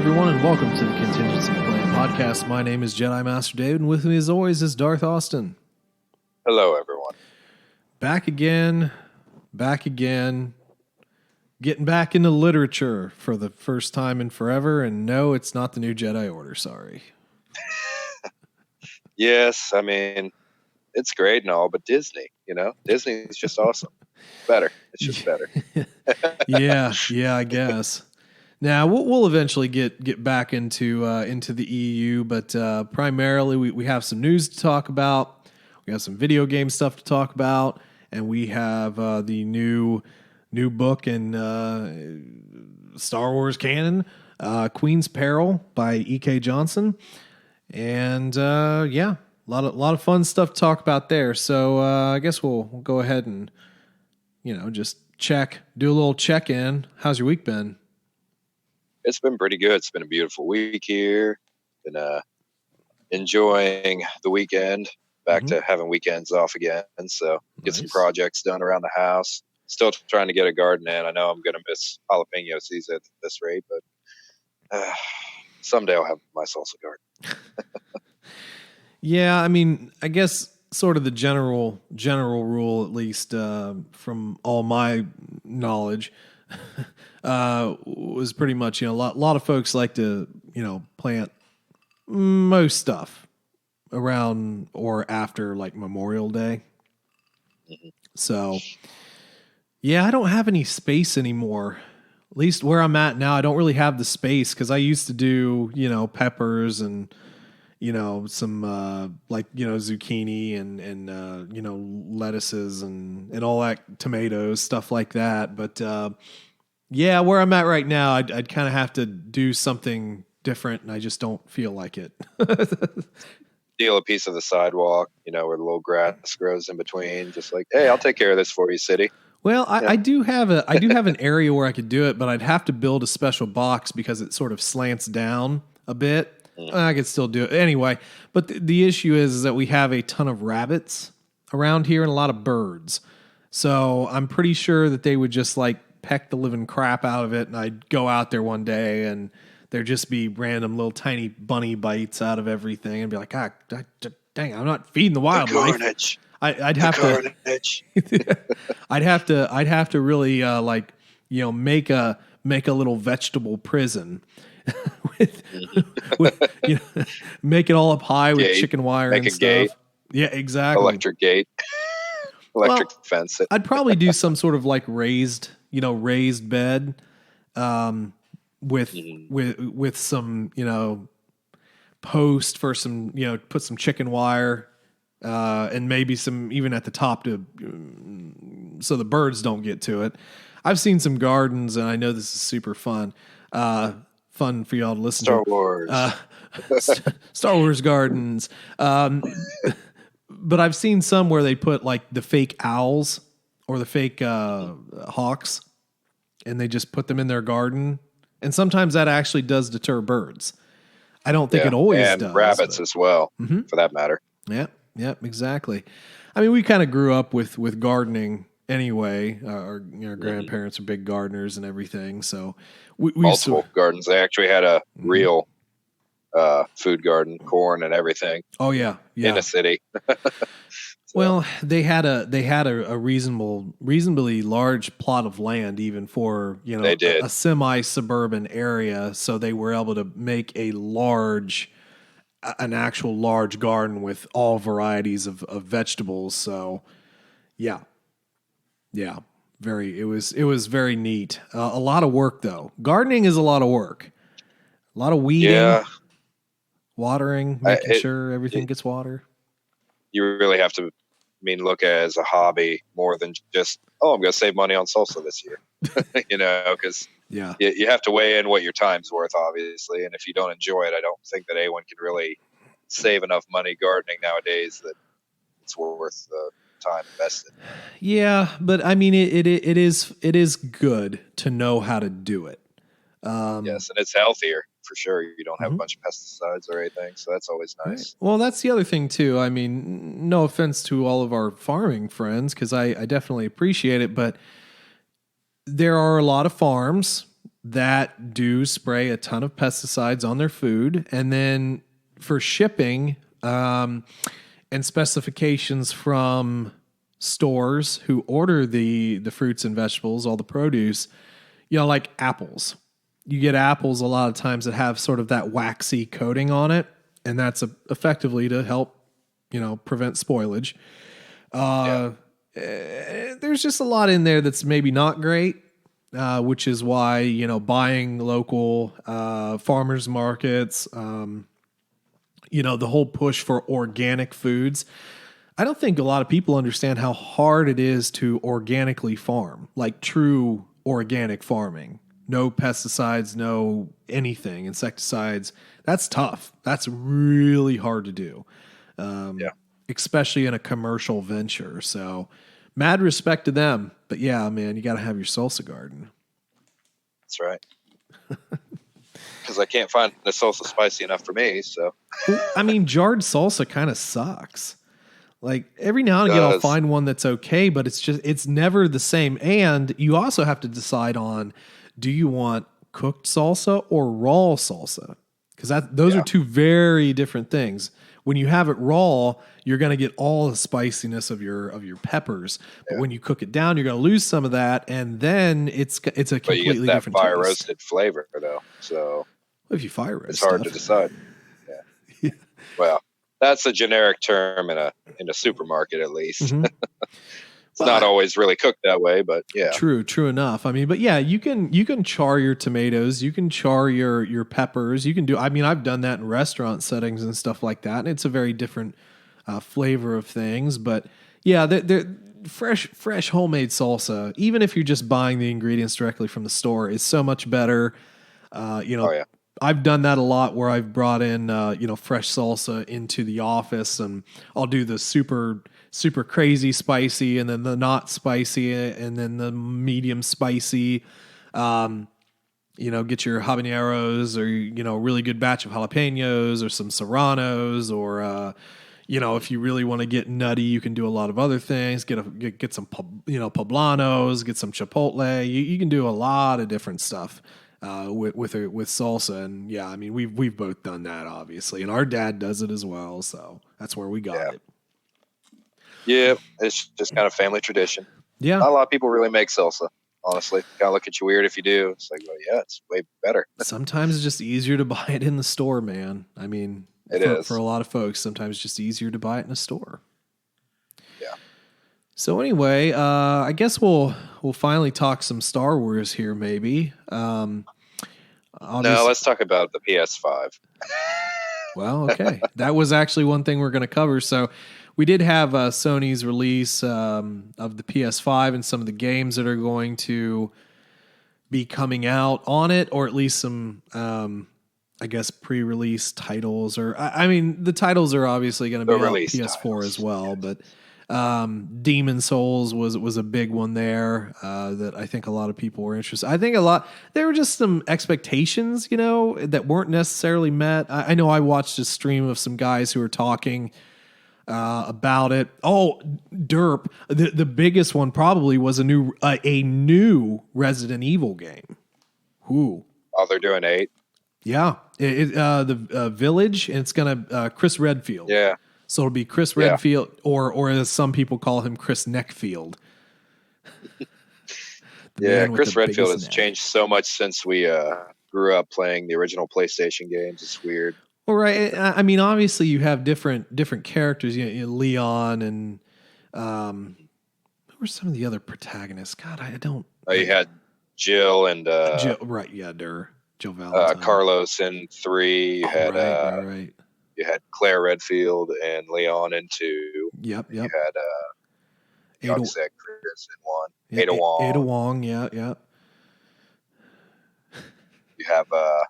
everyone, and welcome to the Contingency Plan Podcast. My name is Jedi Master David, and with me, as always, is Darth Austin. Hello, everyone. Back again, getting back into literature for the first time in forever, and no, it's not the new Jedi Order, sorry. Yes, I mean, it's great and all, but Disney is just awesome. Better. It's just better. Yeah, I guess. Now we'll eventually get back into the EU, but primarily we have some news to talk about. We have some video game stuff to talk about, and we have the new book in Star Wars canon, Queens Peril by E.K. Johnson, and a lot of fun stuff to talk about there. So I guess we'll go ahead and just do a little check-in. How's your week been? It's been pretty good. It's been a beautiful week here. Been enjoying the weekend. Back to having weekends off again. So get some projects done around the house. Still trying to get a garden in. I know I'm going to miss jalapeno season at this rate, but someday I'll have my salsa garden. Yeah, I mean, I guess sort of the general rule, at least from all my knowledge, was pretty much, a lot of folks like to, plant most stuff around or after like Memorial Day. So, yeah, I don't have any space anymore. At least where I'm at now, I don't really have the space because I used to do, peppers and, some zucchini and lettuces and all that, tomatoes, stuff like that. But yeah, where I'm at right now, I'd kind of have to do something different, and I just don't feel like it. Steal a piece of the sidewalk, where the little grass grows in between. Just like, hey, I'll take care of this for you, city. Well, I do have an area where I could do it, but I'd have to build a special box because it sort of slants down a bit. I could still do it anyway. But the issue is that we have a ton of rabbits around here and a lot of birds. So I'm pretty sure that they would just like peck the living crap out of it. And I'd go out there one day and there'd just be random little tiny bunny bites out of everything and be like, dang, I'm not feeding the wildlife. Carnage. I'd have to really make a little vegetable prison with make it all up high with chicken wire and stuff. Gate. Yeah, exactly. Electric gate. Electric fence. I'd probably do some sort of like raised bed with some, post for some, put some chicken wire and maybe some even at the top so the birds don't get to it. I've seen some gardens and I know this is super fun. Fun for y'all to listen to. Star Wars gardens. But I've seen some where they put like the fake owls or the fake hawks and they just put them in their garden. And sometimes that actually does deter birds. I don't think it always does. And rabbits as well, for that matter. Yeah, exactly. I mean, we kind of grew up with gardening anyway. Our grandparents are big gardeners and everything. So we multiple gardens. They actually had a real food garden, corn and everything. Oh yeah. In a city. Well, they had a reasonably large plot of land, even for a semi-suburban area. So they were able to make an actual large garden with all varieties of vegetables. So, yeah, it was very neat. A lot of work though. Gardening is a lot of work. A lot of weeding, watering, making sure everything gets water. You really have to look at it as a hobby more than just, I'm going to save money on salsa this year, because you have to weigh in what your time's worth, obviously. And if you don't enjoy it, I don't think that anyone can really save enough money gardening nowadays that it's worth the time invested. Yeah, but I mean, it is good to know how to do it. Yes, and it's healthier for sure. You don't have a bunch of pesticides or anything, so that's always nice. Right. Well, that's the other thing too. I mean, no offense to all of our farming friends, because I definitely appreciate it, but there are a lot of farms that do spray a ton of pesticides on their food. And then for shipping, and specifications from stores who order the fruits and vegetables, all the produce, like apples. You get apples a lot of times that have sort of that waxy coating on it, and that's effectively to help, prevent spoilage. There's just a lot in there that's maybe not great, which is why, buying local farmers markets, the whole push for organic foods. I don't think a lot of people understand how hard it is to organically farm, like true organic farming. No pesticides, no anything, insecticides. That's tough. That's really hard to do, especially in a commercial venture. So mad respect to them. But yeah, man, you got to have your salsa garden. That's right. Because I can't find the salsa spicy enough for me. So, I mean, jarred salsa kind of sucks. Like every now and again, I'll find one that's okay, but it's never the same. And you also have to decide on, do you want cooked salsa or raw salsa? Because those are two very different things. When you have it raw, you're going to get all the spiciness of your peppers. But when you cook it down, you're going to lose some of that, and then it's a completely different fire taste. roasted flavor though. So if you fire roast, it's hard to decide. Yeah. Well, that's a generic term in a supermarket, at least. Mm-hmm. It's not always really cooked that way, but yeah. True enough. I mean, but yeah, you can char your tomatoes, you can char your peppers, you can do. I mean, I've done that in restaurant settings and stuff like that, and it's a very different flavor of things. But yeah, they're fresh homemade salsa. Even if you're just buying the ingredients directly from the store, is so much better. I've done that a lot where I've brought in, fresh salsa into the office, and I'll do the super crazy spicy, and then the not spicy, and then the medium spicy. Get your habaneros, or, a really good batch of jalapenos, or some serranos, or, if you really want to get nutty, you can do a lot of other things. Get some, poblanos, get some chipotle. You can do a lot of different stuff. With salsa, and yeah, I mean we've both done that, obviously, and our dad does it as well, so that's where we got it. Yeah, it's just kind of family tradition. Yeah, not a lot of people really make salsa, honestly. Kind of look at you weird if you do. It's like, well, yeah, it's way better. Sometimes it's just easier to buy it in the store, man. I mean, for a lot of folks, sometimes it's just easier to buy it in a store. Yeah. So anyway, I guess we'll finally talk some Star Wars here, maybe. Let's talk about the PS5. Well, okay. That was actually one thing we're going to cover. So we did have Sony's release of the PS5 and some of the games that are going to be coming out on it, or at least some, I guess, pre-release titles. Or I mean, the titles are obviously going to be on PS4 titles as well, yes. But Demon Souls was a big one there that I think a lot of people were interested. I think there were just some expectations, that weren't necessarily met. I know I watched a stream of some guys who were talking about it. Oh, derp. The biggest one probably was a new Resident Evil game. Ooh. Oh, they're doing 8. Yeah. The Village, and it's gonna Chris Redfield. Yeah. So it'll be Chris Redfield, or as some people call him, Chris Neckfield. Chris Redfield has changed so much since we grew up playing the original PlayStation games. It's weird. Well, right. I mean, obviously you have different characters. Leon and who were some of the other protagonists? God, I don't. Oh, you had Jill and Jill, right? Yeah, Jill Valentine. Carlos in 3. You had right. You had Claire Redfield and Leon in 2. Yep. You had Chris in 1. Ada Wong. Ada Wong, yeah. You have the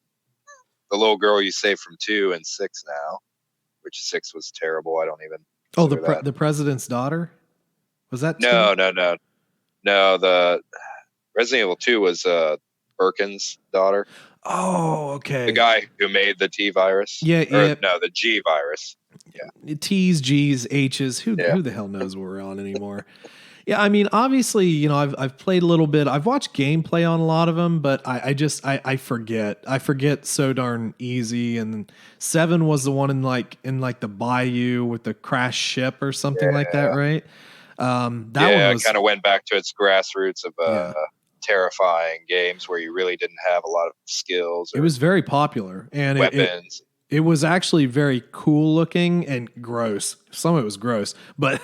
little girl you saved from 2 and 6 now, which 6 was terrible. I don't even. Oh, the president's daughter? Was that 2? No. The Resident Evil 2 was Birkin's daughter. Oh, okay. The guy who made the T virus. Yeah. No, the G virus. Yeah. T's, G's, H's. Who the hell knows what we're on anymore? Yeah, I mean, obviously, you know, I've played a little bit. I've watched gameplay on a lot of them, but I forget. I forget so darn easy. And 7 was the one in like the bayou with the crash ship or something like that, right? That one was kind of went back to its grassroots of yeah. terrifying games where you really didn't have a lot of skills. It was very popular, and weapons. It was actually very cool looking and gross. Some of it was gross, but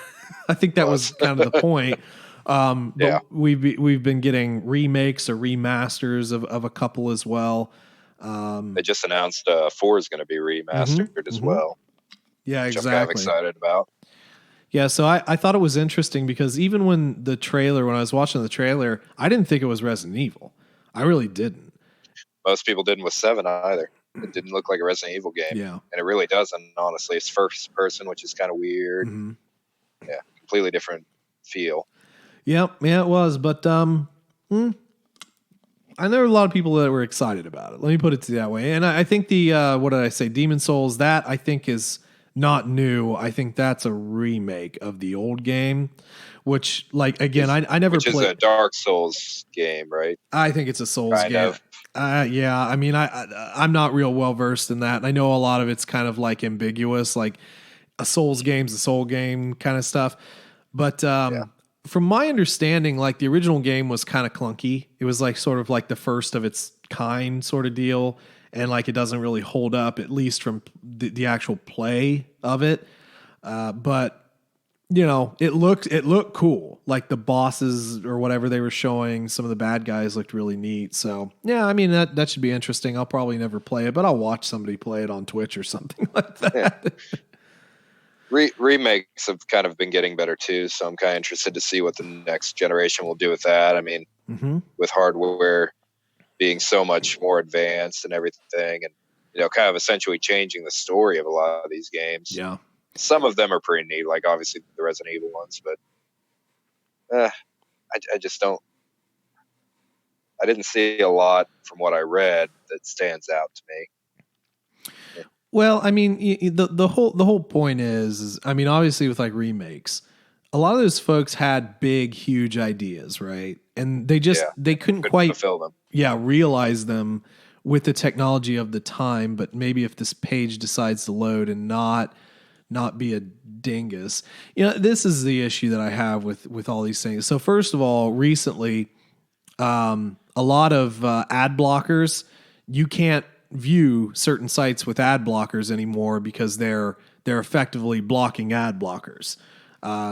I think that was kind of the point. But we've been getting remakes or remasters of a couple as well. They just announced 4 is going to be remastered as well. Yeah, which exactly. I'm kind of excited about. Yeah, so I thought it was interesting because even when I was watching the trailer, I didn't think it was Resident Evil. I really didn't. Most people didn't with 7 either. It didn't look like a Resident Evil game. Yeah. And it really doesn't, honestly. It's first person, which is kind of weird. Mm-hmm. Yeah, completely different feel. Yeah, it was. But I know there were a lot of people that were excited about it. Let me put it that way. And I think what did I say? Demon Souls, that I think is not new. I think that's a remake of the old game, which, like, again, I never played. Which is a Dark Souls game, right? I think it's a Souls game. Yeah, I mean, I'm not real well versed in that. I know a lot of it's kind of like ambiguous, like a Souls game's a Soul game kind of stuff. But from my understanding, like the original game was kind of clunky. It was like sort of like the first of its kind sort of deal. And like it doesn't really hold up, at least from the actual play of it. But you know, it looked cool. Like the bosses or whatever they were showing, some of the bad guys looked really neat. So yeah, I mean that should be interesting. I'll probably never play it, but I'll watch somebody play it on Twitch or something like that. Yeah. Remakes have kind of been getting better too, so I'm kind of interested to see what the next generation will do with that. I mean, with hardware being so much more advanced and everything, and you know, kind of essentially changing the story of a lot of these games. Yeah. Some of them are pretty neat, like obviously the Resident Evil ones, but I just don't. I didn't see a lot from what I read that stands out to me. Yeah. Well, I mean, the whole point is, I mean, obviously with like remakes, a lot of those folks had big, huge ideas, right? And they just they couldn't quite fulfill them. Yeah, realize them with the technology of the time. But maybe if this page decides to load and not be a dingus. You know, this is the issue that I have with all these things. So first of all, recently, a lot of ad blockers, you can't view certain sites with ad blockers anymore because they're effectively blocking ad blockers.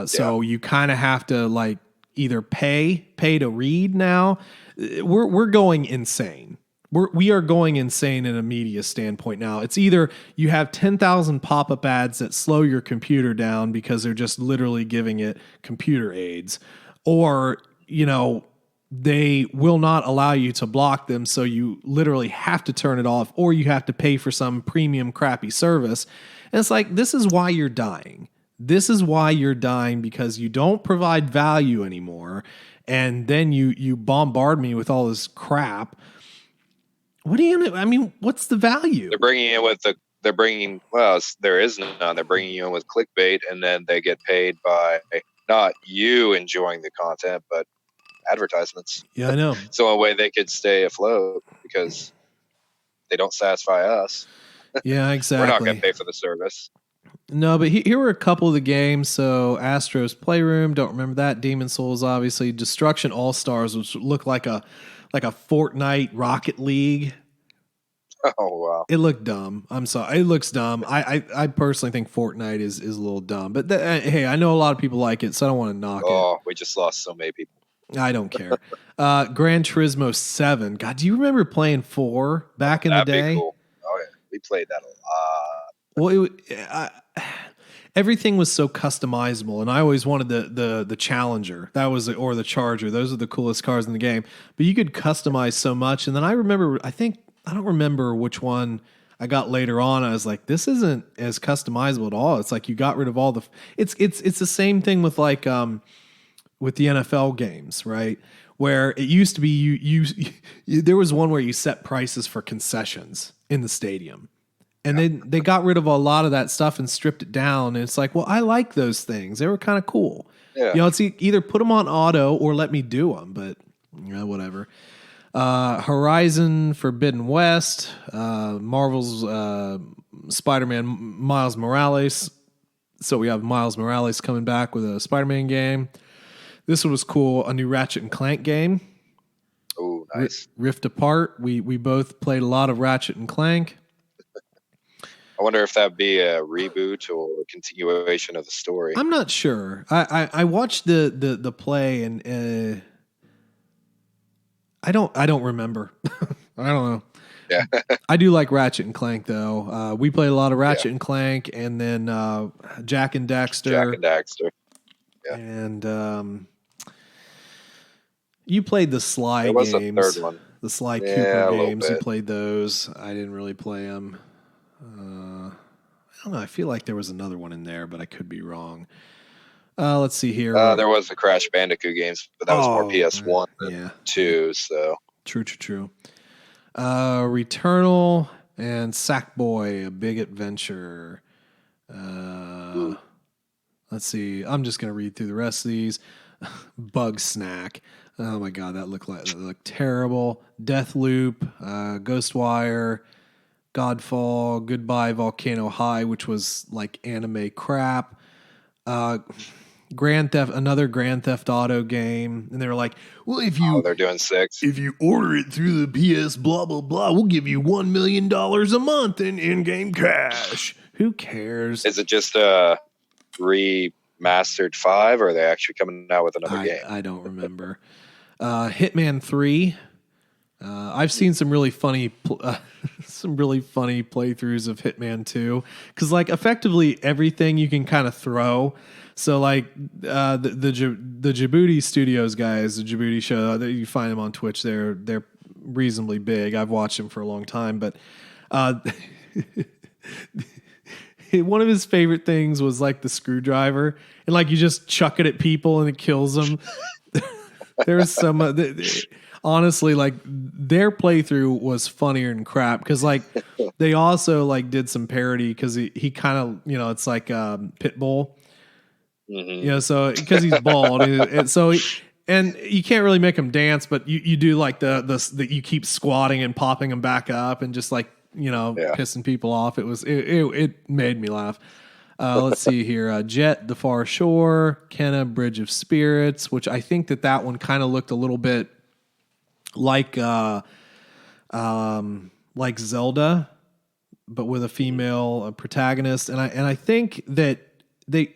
So you kind of have to like either pay to read now. We're going insane. We are going insane in a media standpoint now. It's either you have 10,000 pop-up ads that slow your computer down because they're just literally giving it computer aids, or, you know, they will not allow you to block them. So you literally have to turn it off, or you have to pay for some premium crappy service. And it's like, this is why you're dying. This is why you're dying, because you don't provide value anymore. And then you bombard me with all this crap. What do you? I mean, what's the value? They're bringing in with there is none. They're bringing you in with clickbait, and then they get paid by not you enjoying the content, but advertisements. Yeah, I know. It's the only way they could stay afloat, because they don't satisfy us. Yeah, exactly. We're not going to pay for the service. No, but here were a couple of the games. So Astro's Playroom, don't remember that. Demon Souls, obviously. Destruction All Stars, which looked like a Fortnite Rocket League. Oh wow! It looked dumb. I'm sorry, it looks dumb. I personally think Fortnite is a little dumb. But hey, I know a lot of people like it, so I don't want to knock it. Oh, we just lost so many people. I don't care. Gran Turismo 7. God, do you remember playing 4 back in the day? Be cool. Oh yeah, we played that a lot. Well, everything was so customizable, and I always wanted the Challenger. That was or the Charger. Those are the coolest cars in the game. But you could customize so much. And then I don't remember which one I got later on. I was like, this isn't as customizable at all. It's like you got rid of all the. It's the same thing with like with the NFL games, right? Where it used to be you there was one where you set prices for concessions in the stadium. And then they got rid of a lot of that stuff and stripped it down. And it's like, well, I like those things. They were kind of cool. Yeah. You know, it's either put them on auto or let me do them, but whatever. Horizon Forbidden West, Marvel's Spider-Man Miles Morales. So we have Miles Morales coming back with a Spider-Man game. This one was cool. A new Ratchet and Clank game. Oh, nice. Rift Apart. We both played a lot of Ratchet and Clank. I wonder if that'd be a reboot or a continuation of the story. I'm not sure. I watched the play and I don't remember. I don't know. Yeah. I do like Ratchet and Clank though. We played a lot of Ratchet and Clank, and then Jack and Daxter. Jack and Daxter. Yeah. And you played the Sly there was games. A third one. The Sly Cooper games. You played those. I didn't really play them. I don't know. I feel like there was another one in there, but I could be wrong. Let's see here. There was the Crash Bandicoot games, but that was more PS1 than 2. So True. Returnal and Sackboy: A Big Adventure. Let's see. I'm just gonna read through the rest of these. Bug Snack. Oh my god, that looked terrible. Deathloop, Ghostwire, Godfall, Goodbye Volcano High, which was like anime crap. Another Grand Theft Auto game, and they were like, "Well, they're doing 6. If you order it through the PS, blah blah blah, we'll give you $1 million a month in in-game cash." Who cares? Is it just a remastered 5, or are they actually coming out with another game? I don't remember. Hitman 3. I've seen some really funny playthroughs of Hitman 2, because like effectively everything you can kind of throw. So like the Djibouti Studios guys, the Djibouti show, you find them on Twitch. They're reasonably big. I've watched them for a long time, but one of his favorite things was like the screwdriver, and like you just chuck it at people and it kills them. There was some honestly, like their playthrough was funnier than crap, because like they also like did some parody, because he kind of, it's like Pitbull. Mm-hmm. So because he's bald, and you can't really make him dance, but you do like the you keep squatting and popping him back up and just like pissing people off. It made me laugh. Let's see here. Jet, The Far Shore, Kenna, Bridge of Spirits, which I think that one kind of looked a little bit like Zelda, but with a female protagonist, and I think that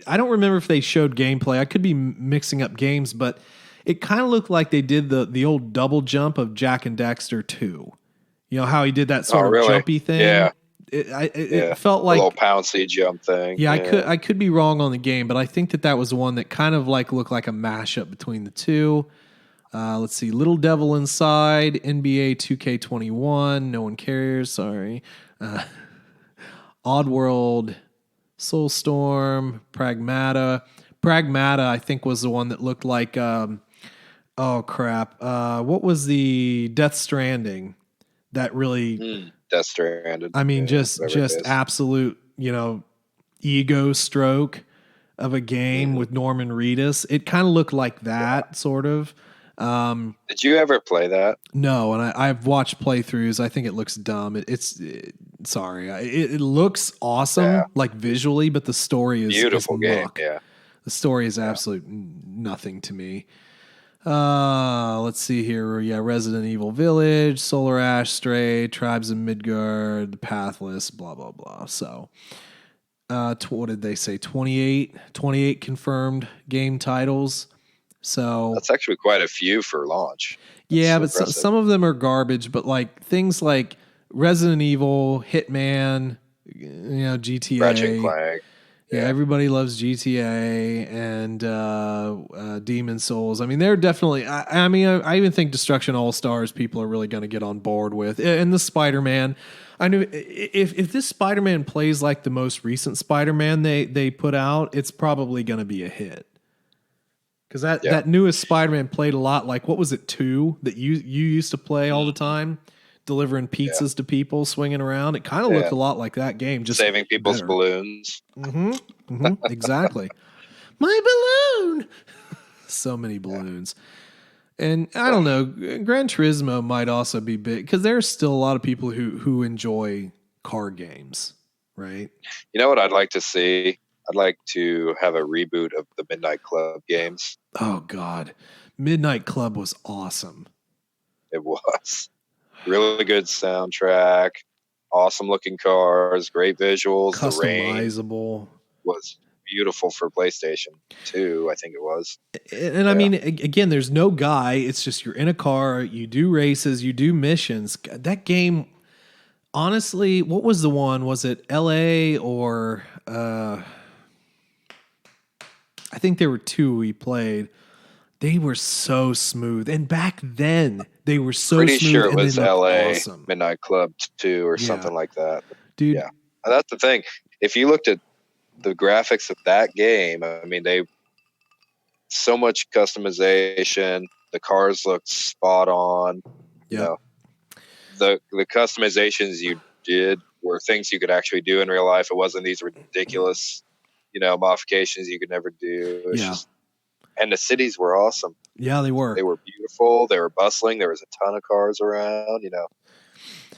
I don't remember if they showed gameplay. I could be mixing up games, but it kind of looked like they did the old double jump of Jack and Daxter 2. You know how he did that sort of jumpy thing? Yeah. It felt like a little pouncy jump thing. Yeah, I could be wrong on the game, but I think that was the one that kind of like looked like a mashup between the two. Let's see. Little Devil Inside, NBA 2K21. No one cares. Sorry. Oddworld, Soulstorm, Pragmata. Pragmata, I think, was the one that looked like, oh crap. What was the Death Stranding? That really... Death Stranded. I mean, just absolute, ego stroke of a game with Norman Reedus. It kind of looked like that, sort of. Did you ever play that? No, and I've watched playthroughs. I think it looks dumb. It looks awesome, like visually, but the story is beautiful game. Muck. Yeah, the story is absolute nothing to me. Let's see here. Yeah, Resident Evil Village, Solar Ash, Stray, Tribes of Midgard, The Pathless, blah blah blah. So, what did they say? 28 confirmed game titles. So that's actually quite a few for launch. That's but some of them are garbage. But like things like Resident Evil, Hitman, GTA, Ratchet and Clank. Yeah, everybody loves GTA and Demon Souls. I mean, they're definitely. I even think Destruction All Stars people are really going to get on board with, and the Spider-Man. I knew if this Spider-Man plays like the most recent Spider-Man they put out, it's probably going to be a hit. Because that newest Spider-Man played a lot like, what was it, 2 that you used to play all the time, delivering pizzas to people, swinging around. It kind of looked a lot like that game, just saving people's balloons. Exactly. My balloon. So many balloons. And I don't know, Gran Turismo might also be big because there's still a lot of people who enjoy car games, right? You know what I'd like to see? I'd like to have a reboot of the Midnight Club games. Oh, God. Midnight Club was awesome. It was. Really good soundtrack, awesome looking cars, great visuals. Customizable. The rain was beautiful for PlayStation 2, I think it was. And I mean, again, there's no guy. It's just you're in a car, you do races, you do missions. That game, honestly, what was the one? Was it LA or I think there were two we played. They were so smooth. And back then, they were so pretty smooth. Sure it and was LA awesome. Midnight Club 2 or something like that. Dude. Yeah. That's the thing. If you looked at the graphics of that game, I mean, so much customization. The cars looked spot on. You know, the customizations you did were things you could actually do in real life. It wasn't these ridiculous, modifications you could never do. It's just, and the cities were awesome. Yeah, they were. They were beautiful. They were bustling. There was a ton of cars around.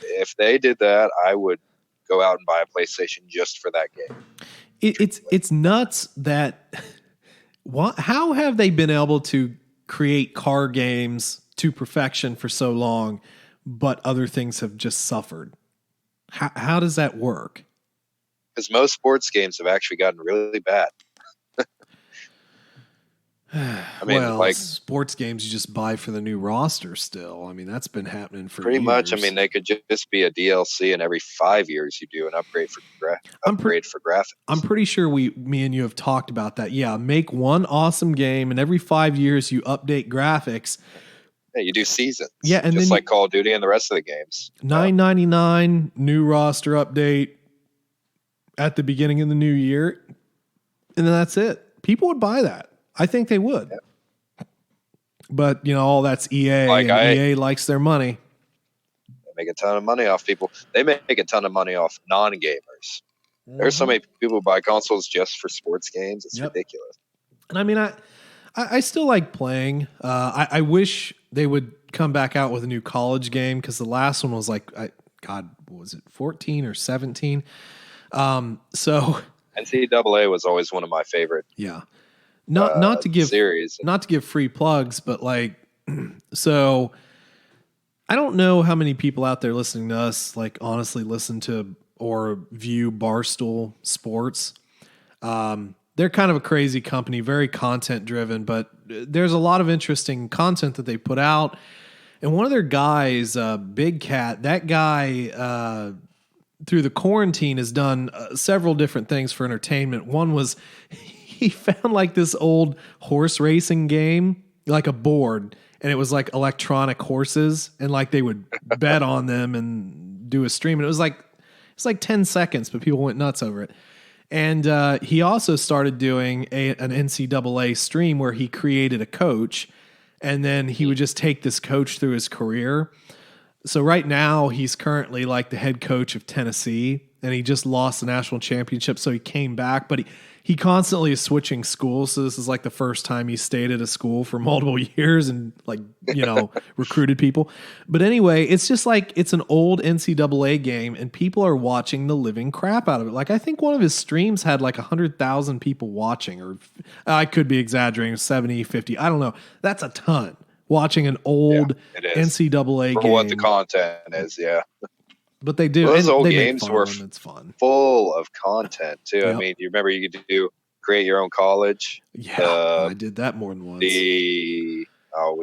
If they did that, I would go out and buy a PlayStation just for that game. It's nuts that how have they been able to create car games to perfection for so long, but other things have just suffered? How does that work? Because most sports games have actually gotten really bad. I mean, sports games you just buy for the new roster still. I mean, that's been happening for pretty years. much. I mean, they could just be a DLC, and every 5 years you do an upgrade for graphics. I'm pretty sure me and you have talked about that. Yeah, make one awesome game, and every 5 years you update graphics. Yeah, you do seasons. Yeah, and just then like Call of Duty and the rest of the games. $9.99 new roster update at the beginning of the new year, and then that's it. People would buy that. I think they would. Yeah. But, all that's EA, EA likes their money. They make a ton of money off people. They make a ton of money off non-gamers. Mm-hmm. There's so many people who buy consoles just for sports games. It's ridiculous. And I mean, I still like playing. I wish they would come back out with a new college game because the last one was like, was it 14 or 17? So NCAA was always one of my favorite. Yeah. Not to give series. Not to give free plugs, but so I don't know how many people out there listening to us honestly listen to or view Barstool Sports. They're kind of a crazy company, very content driven, but there's a lot of interesting content that they put out. And one of their guys, Big Cat, that guy through the quarantine has done several different things for entertainment. One was he found this old horse racing game, like a board, and it was like electronic horses, and they would bet on them and do a stream. And it was like 10 seconds, but people went nuts over it. And he also started doing an NCAA stream where he created a coach, and then he would just take this coach through his career. So right now he's currently the head coach of Tennessee, and he just lost the national championship. So he came back, but he constantly is switching schools. So this is the first time he stayed at a school for multiple years and recruited people. But anyway, it's just it's an old NCAA game and people are watching the living crap out of it. I think one of his streams had 100,000 people watching, or I could be exaggerating, 70, 50. I don't know. That's a ton watching an old NCAA game. For what the content is, yeah. But they do. Those old games were it's fun. Full of content too. Yep. I mean, you remember you could create your own college. Yeah, I did that more than once. We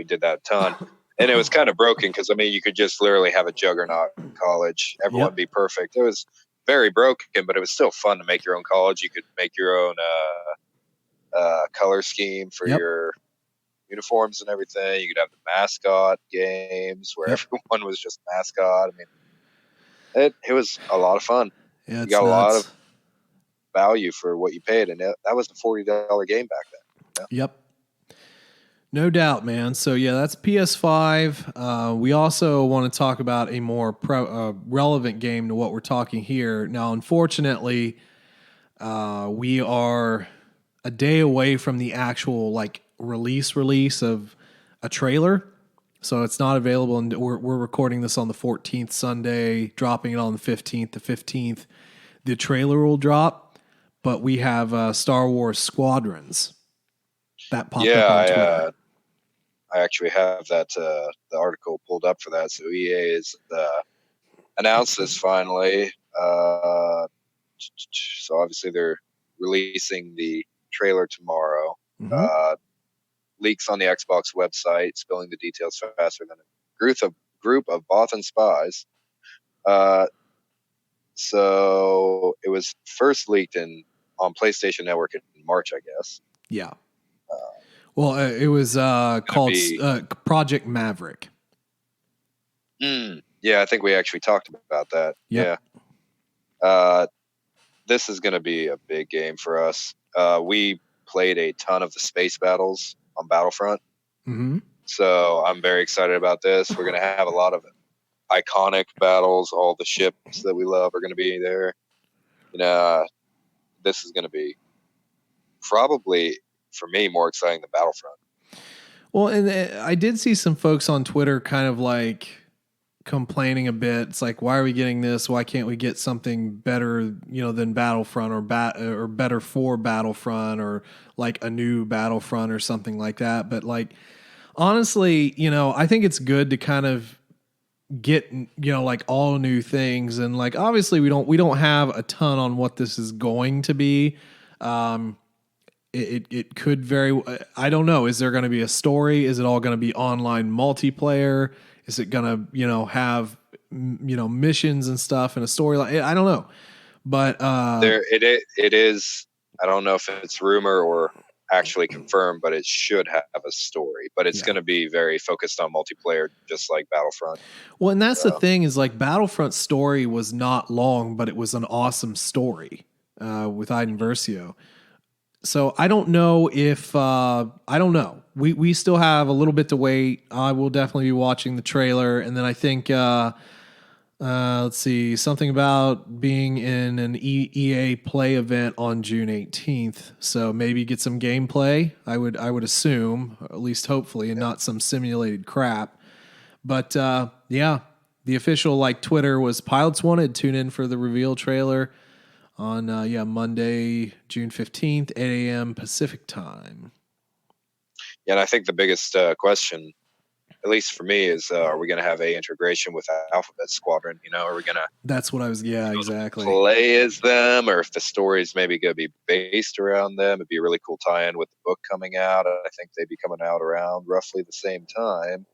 did that a ton, and it was kind of broken because you could just literally have a juggernaut college. Everyone would be perfect. It was very broken, but it was still fun to make your own college. You could make your own color scheme for your uniforms and everything. You could have the mascot games where everyone was just mascot. I mean. It was a lot of fun. Yeah, you got a lot of value for what you paid, and that was a $40 game back then. Yeah. Yep. No doubt, man. So, that's PS5. We also want to talk about a more relevant game to what we're talking here. Now, unfortunately, we are a day away from the actual like release of a trailer. So it's not available, and we're recording this on the 14th Sunday, dropping it on the 15th. The 15th, the trailer will drop, but we have Star Wars Squadrons that popped up on Twitter. I actually have that the article pulled up for that. So EA has announced this finally. So obviously they're releasing the trailer tomorrow. Mm-hmm. Leaks on the Xbox website, spilling the details faster than a group of Bothan spies. So it was first leaked on PlayStation Network in March, I guess. Yeah. Well, it was called Project Maverick. Yeah, I think we actually talked about that. Yep. Yeah. This is going to be a big game for us. We played a ton of the space battles on Battlefront. Mm-hmm. So I'm very excited about this. We're going to have a lot of iconic battles. All the ships that we love are going to be there. This is going to be probably, for me, more exciting than Battlefront. Well, and I did see some folks on Twitter kind of like complaining a bit. It's like, why are we getting this? Why can't we get something better, than Battlefront or better for Battlefront or like a new Battlefront or something like that? But like, honestly, I think it's good to kind of get, like all new things. And like, obviously we don't have a ton on what this is going to be. It could I don't know. Is there going to be a story? Is it all going to be online multiplayer? Is it going to, have, missions and stuff and a storyline? I don't know. But it is. I don't know if it's rumor or actually confirmed, but it should have a story. But it's going to be very focused on multiplayer, just like Battlefront. Well, and that's the thing is like Battlefront's story was not long, but it was an awesome story with Iden Versio. So I don't know if I don't know. We still have a little bit to wait. I will definitely be watching the trailer, and then I think let's see, something about being in an EA Play event on June 18th. So maybe get some gameplay. I would assume, or at least hopefully, and not some simulated crap. But yeah, the official like Twitter was pilots wanted. Tune in for the reveal trailer on Monday, June 15th, 8 a.m. Pacific time. Yeah, and I think the biggest question, at least for me, is are we going to have a integration with Alphabet Squadron? Are we going to... That's what I was... Yeah, exactly. ...play as them, or if the story is maybe going to be based around them. It'd be a really cool tie-in with the book coming out. I think they'd be coming out around roughly the same time.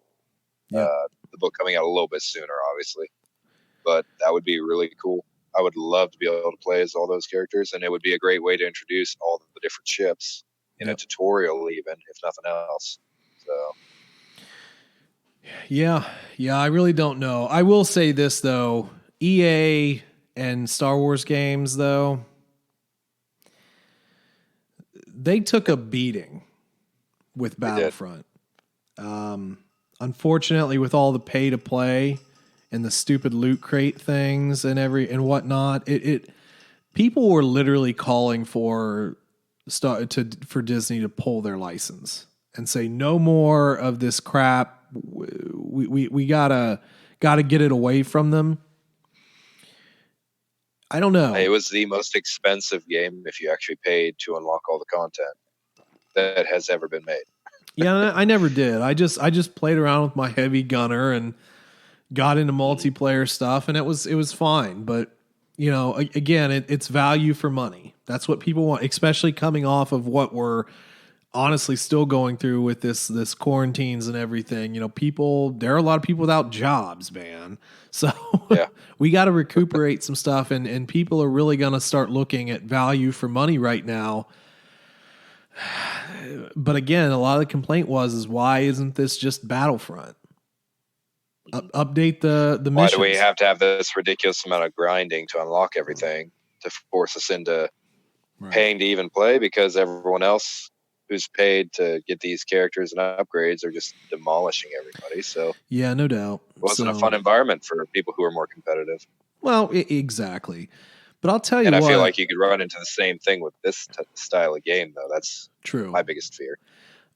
Yep. The book coming out a little bit sooner, obviously. But that would be really cool. I would love to be able to play as all those characters, and it would be a great way to introduce all the different ships in a tutorial, even if nothing else. So, yeah, I really don't know. I will say this though: EA and Star Wars games, though, they took a beating with Battlefront. Unfortunately, with all the pay to play and the stupid loot crate things and whatnot, people were literally calling for Disney to pull their license and say no more of this crap. We gotta get it away from them. I don't know. It was the most expensive game if you actually paid to unlock all the content that has ever been made. Yeah, I never did. I just played around with my heavy gunner and got into multiplayer stuff, and it was fine. But again, it's value for money. That's what people want, especially coming off of what we're honestly still going through with this quarantines and everything. There are a lot of people without jobs, man. So yeah. We got to recuperate some stuff, and people are really going to start looking at value for money right now. But again, a lot of the complaint was why isn't this just Battlefront? Update the missions. Why do we have to have this ridiculous amount of grinding to unlock everything to force us into paying to even play? Because everyone else who's paid to get these characters and upgrades are just demolishing everybody. So yeah, no doubt. It wasn't a fun environment for people who are more competitive. Well, exactly. But I'll tell you and what. I feel like you could run into the same thing with this style of game, though. That's true. My biggest fear.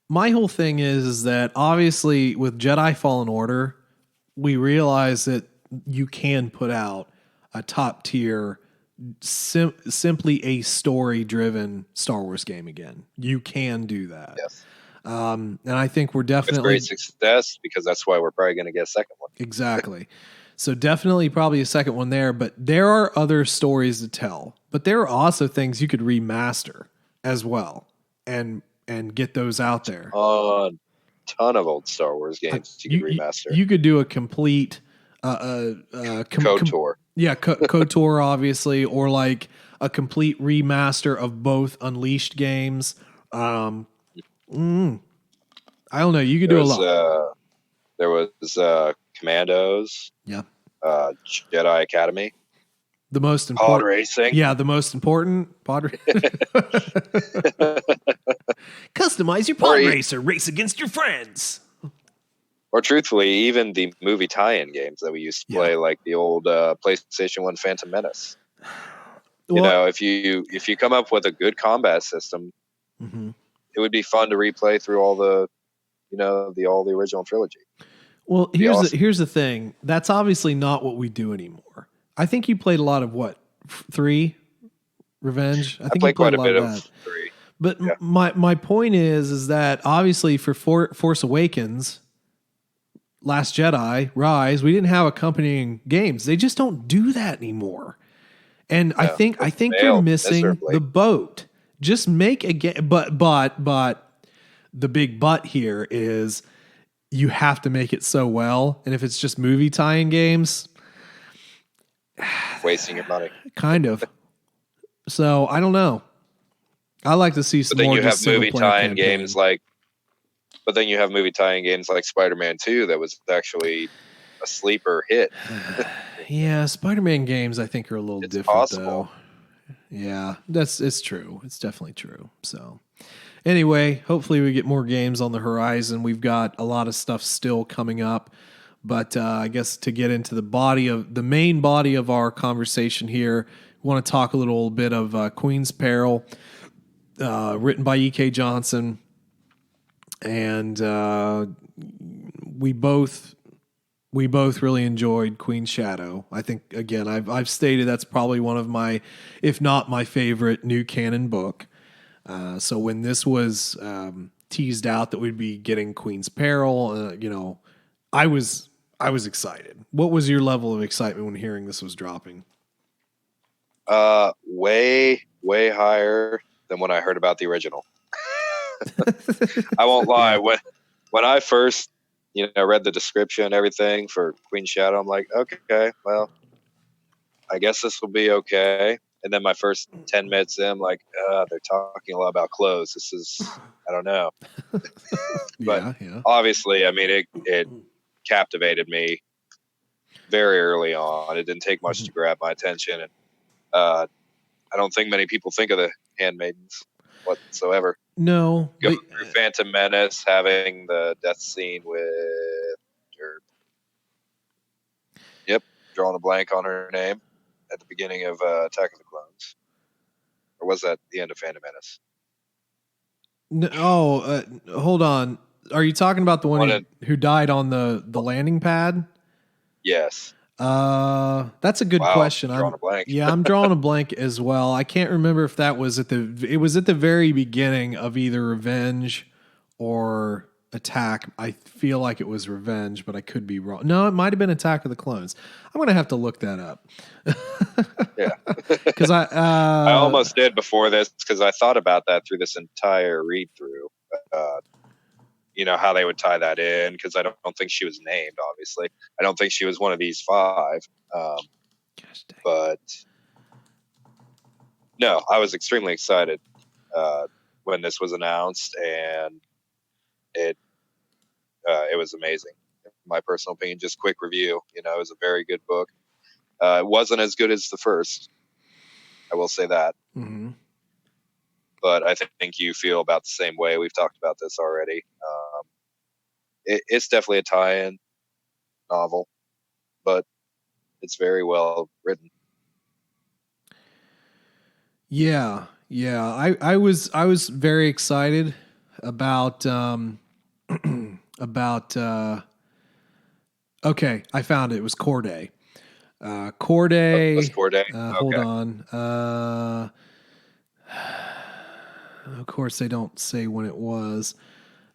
My whole thing is that obviously with Jedi Fallen Order, we realize that you can put out a top tier, simply a story driven Star Wars game again. You can do that. Yes. And I think we're definitely with great success, because that's why we're probably going to get a second one. Exactly. So definitely probably a second one there, but there are other stories to tell. But there are also things you could remaster as well and get those out there. Ton of old Star Wars games you could remaster. You could do a complete KOTOR. Yeah, KOTOR obviously, or like a complete remaster of both Unleashed games. I don't know. You could do a lot. There was Commandos. Yeah. Jedi Academy. The most important pod racing. Yeah, the most important pod racing. Customize your pod racer. Race against your friends. Or truthfully, even the movie tie-in games that we used to play, like the old PlayStation 1 Phantom Menace. If you come up with a good combat system, it would be fun to replay through all the original trilogy. Well, here's the thing. That's obviously not what we do anymore. I think you played a lot of 3 Revenge. I think played you played quite a bit of 3. But my point is that obviously for Force Awakens, Last Jedi, Rise, we didn't have accompanying games. They just don't do that anymore. And I think you're missing the boat. Just make a game, but the big but here is you have to make it so well. And if it's just movie tie-in games, wasting your money. Kind of. So I don't know. I like to see some more. But then you have movie tie-in games like Spider-Man 2 that was actually a sleeper hit. Yeah, Spider-Man games I think are a little different though. Yeah, it's true. It's definitely true. So anyway, hopefully we get more games on the horizon. We've got a lot of stuff still coming up. But I guess to get into the main body of our conversation here, we want to talk a little bit of Queens Peril, written by E.K. Johnson. And we both really enjoyed Queen's Shadow. I think, again, I've stated that's probably one of my, if not my favorite new canon book. So when this was teased out that we'd be getting Queen's Peril, I was excited. What was your level of excitement when hearing this was dropping? Way higher than when I heard about the original. I won't lie. Yeah. When I first, read the description and everything for Queen's Shadow, I'm like, okay, well, I guess this will be okay. And then my first 10 minutes in, I'm like, they're talking a lot about clothes. This is, I don't know. But obviously, I mean, it captivated me very early on. It didn't take much to grab my attention. And I don't think many people think of the Handmaidens whatsoever. No. Going through Phantom Menace, having the death scene with her. Yep, drawing a blank on her name at the beginning of Attack of the Clones. Or was that the end of Phantom Menace? No, hold on. Are you talking about the one who died on the landing pad? Yes. That's a good question. I'm drawing a blank. I'm drawing a blank as well. I can't remember if that was at the very beginning of either Revenge or Attack. I feel like it was Revenge, but I could be wrong. No, it might have been Attack of the Clones. I'm going to have to look that up. Yeah. Cause I almost did before this, cause I thought about that through this entire read through, how they would tie that in, because I don't think she was named, obviously. I don't think she was one of these 5. But no, I was extremely excited when this was announced, and it was amazing. In my personal opinion, just quick review. It was a very good book. It wasn't as good as the first. I will say that. Mm-hmm. But I think you feel about the same way. We've talked about this already. It's definitely a tie-in novel, but it's very well written. Yeah. I was very excited about about okay, I found it. It was Corday. That's Corday. Corday. Hold Okay. on. Of course, they don't say when it was.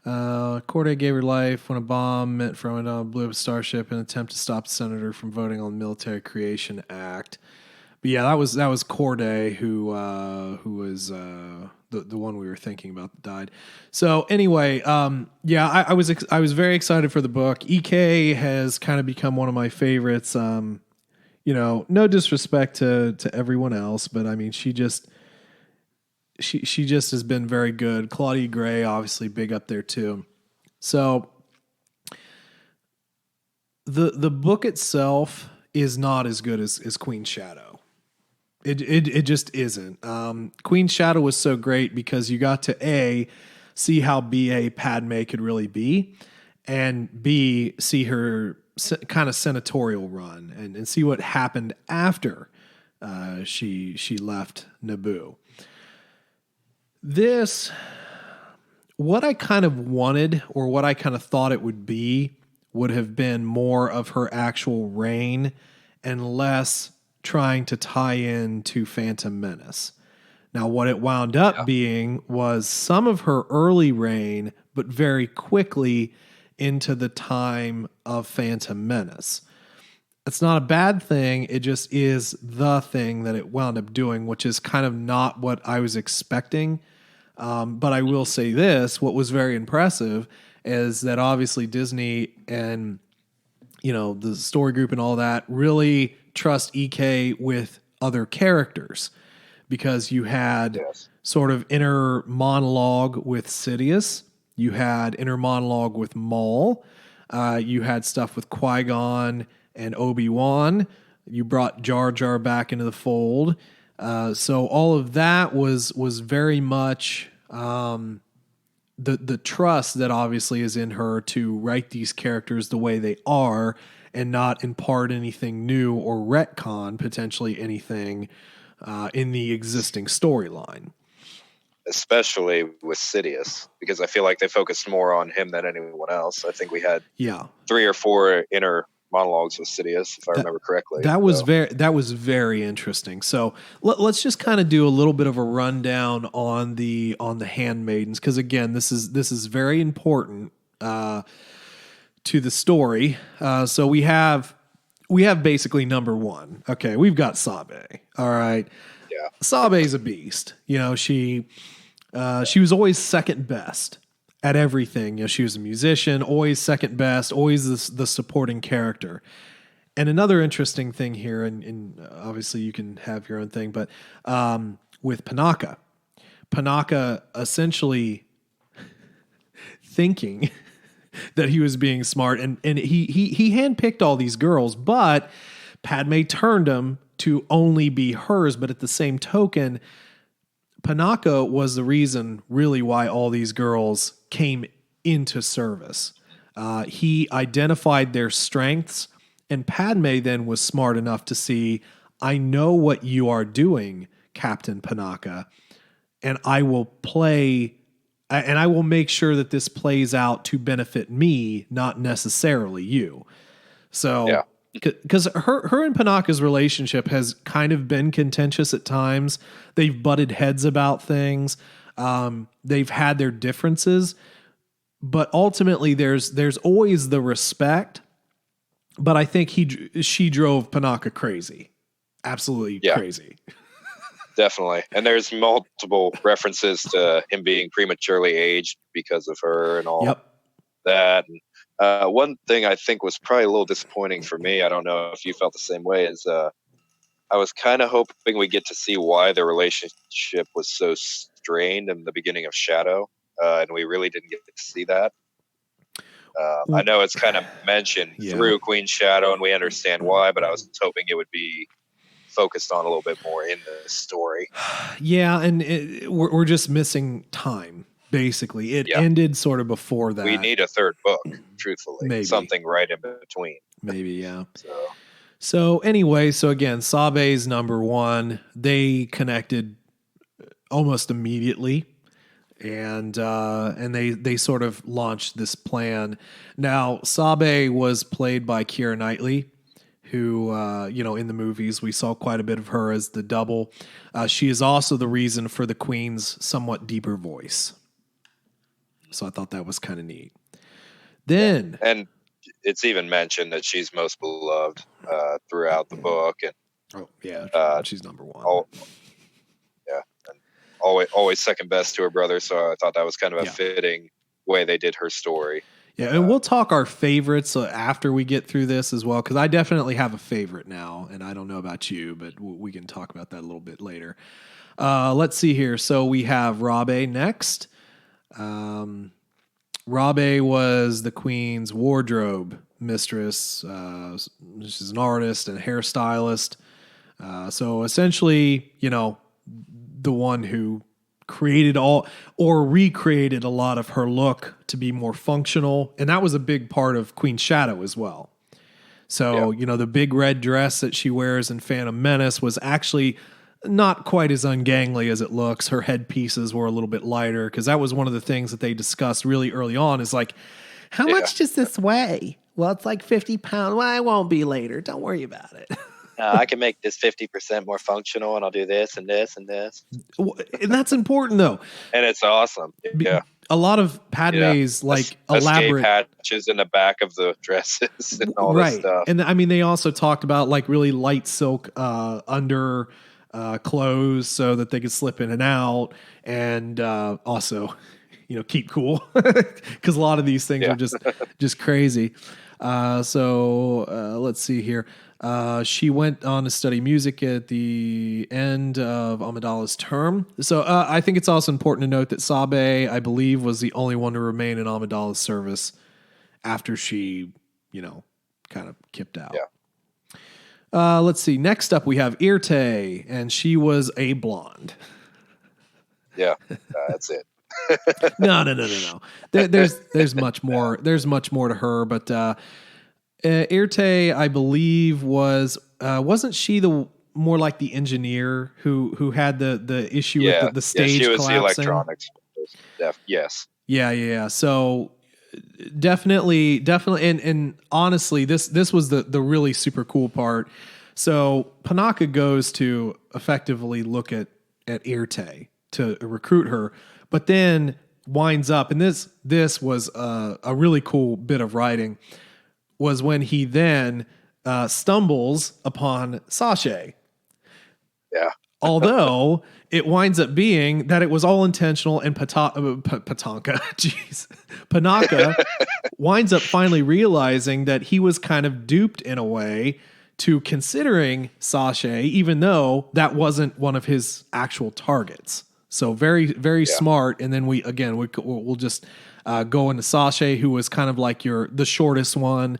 Corday gave her life when a bomb meant from it blew up a starship in an attempt to stop the senator from voting on the Military Creation Act. But yeah, that was Corday who was the one we were thinking about that died. So anyway, yeah, I was very excited for the book. EK has kind of become one of my favorites. You know, no disrespect to everyone else, but I mean, she just has been very good. Claudia Gray, obviously, big up there too. So the book itself is not as good as Queen's Shadow. It just isn't. Queen's Shadow was so great because you got to see how BA Padme could really be, and B, see her kind of senatorial run and see what happened after she left Naboo. This, what I kind of wanted or what I kind of thought it would have been more of her actual reign and less trying to tie in to Phantom Menace. Now, what it wound up being was some of her early reign, but very quickly into the time of Phantom Menace. It's not a bad thing. It just is the thing that it wound up doing, which is kind of not what I was expecting. But I will say this, what was very impressive is that obviously Disney and, you know, the story group and all that really trust EK with other characters, because you had sort of inner monologue with Sidious. You had inner monologue with Maul. You had stuff with Qui-Gon and Obi-Wan. You brought Jar Jar back into the fold. So all of that was very much the trust that obviously is in her to write these characters the way they are and not impart anything new or retcon potentially anything in the existing storyline. Especially with Sidious, because I feel like they focused more on him than anyone else. I think we had 3 or 4 inner monologues with Sidious, if I remember correctly. That was very interesting. So let's just kind of do a little bit of a rundown on the handmaidens, because again, this is very important to the story. So we have basically number one. Okay, we've got Sabe. All right. Yeah. Sabe's a beast. You know, she was always second best at everything. You know, she was a musician, always second best, always the supporting character. And another interesting thing here, and obviously you can have your own thing, but with Panaka essentially thinking that he was being smart, and he handpicked all these girls, but Padme turned him to only be hers. But at the same token, Panaka was the reason really why all these girls came into service. He identified their strengths, and Padme then was smart enough to see, I know what you are doing, Captain Panaka, and I will make sure that this plays out to benefit me, not necessarily you. So, because her and Panaka's relationship has kind of been contentious at times. They've butted heads about things. They've had their differences, but ultimately there's always the respect. But I think she drove Panaka crazy, absolutely crazy. Definitely. And there's multiple references to him being prematurely aged because of her and all that. And one thing I think was probably a little disappointing for me, I don't know if you felt the same way, is I was kind of hoping we get to see why the relationship was so strained in the beginning of Shadow. And we really didn't get to see that. I know it's kind of mentioned through Queen's Shadow and we understand why, but I was hoping it would be focused on a little bit more in the story. Yeah, and we're just missing time, basically. It ended sort of before that. We need a third book, truthfully. Maybe. Something right in between. Maybe, yeah. So anyway, so again, Sabe's number one. They connected almost immediately. And they sort of launched this plan. Now, Sabe was played by Keira Knightley, who, in the movies, we saw quite a bit of her as the double. She is also the reason for the Queen's somewhat deeper voice. So I thought that was kind of neat. Then... And it's even mentioned that she's most beloved throughout the book. And she's number one. Always second best to her brother. So I thought that was kind of a fitting way they did her story. Yeah, and we'll talk our favorites after we get through this as well, because I definitely have a favorite now, and I don't know about you, but we can talk about that a little bit later. Let's see here. So we have Rabe next. Rabe was the Queen's wardrobe mistress. She's an artist and hairstylist. So essentially, the one who created all or recreated a lot of her look to be more functional. And that was a big part of Queen's Shadow as well. So, the big red dress that she wears in Phantom Menace was actually not quite as ungainly as it looks. Her headpieces were a little bit lighter, because that was one of the things that they discussed really early on, is like, how much does this weigh? Well, it's like 50 pounds. Well, I won't be later. Don't worry about it. I can make this 50% more functional, and I'll do this and this and this. And that's important, though. And it's awesome. Yeah. A lot of Padme's elaborate patches in the back of the dresses and all this stuff. And I mean, they also talked about like really light silk under clothes so that they could slip in and out, and also, keep cool, because a lot of these things are just crazy. So let's see here. She went on to study music at the end of Amidala's term. So I think it's also important to note that Sabe, I believe, was the only one to remain in Amidala's service after she, kind of kipped out. Yeah. Let's see. Next up, we have Irte, and she was a blonde. Yeah, that's it. No. There's much more. There's much more to her, but Irte, I believe, wasn't she the more like the engineer who had the issue with the stage she was collapsing? The electronics. Yes. Yeah. So definitely, and honestly, this was the really super cool part. So Panaka goes to effectively look at Irte to recruit her, but then winds up, and this was a really cool bit of writing, was when he then stumbles upon Sashay. Yeah. Although it winds up being that it was all intentional, and Panaka winds up finally realizing that he was kind of duped in a way to considering Sashay, even though that wasn't one of his actual targets. So very, very smart. And then we'll just go into Sashay, who was kind of like the shortest one.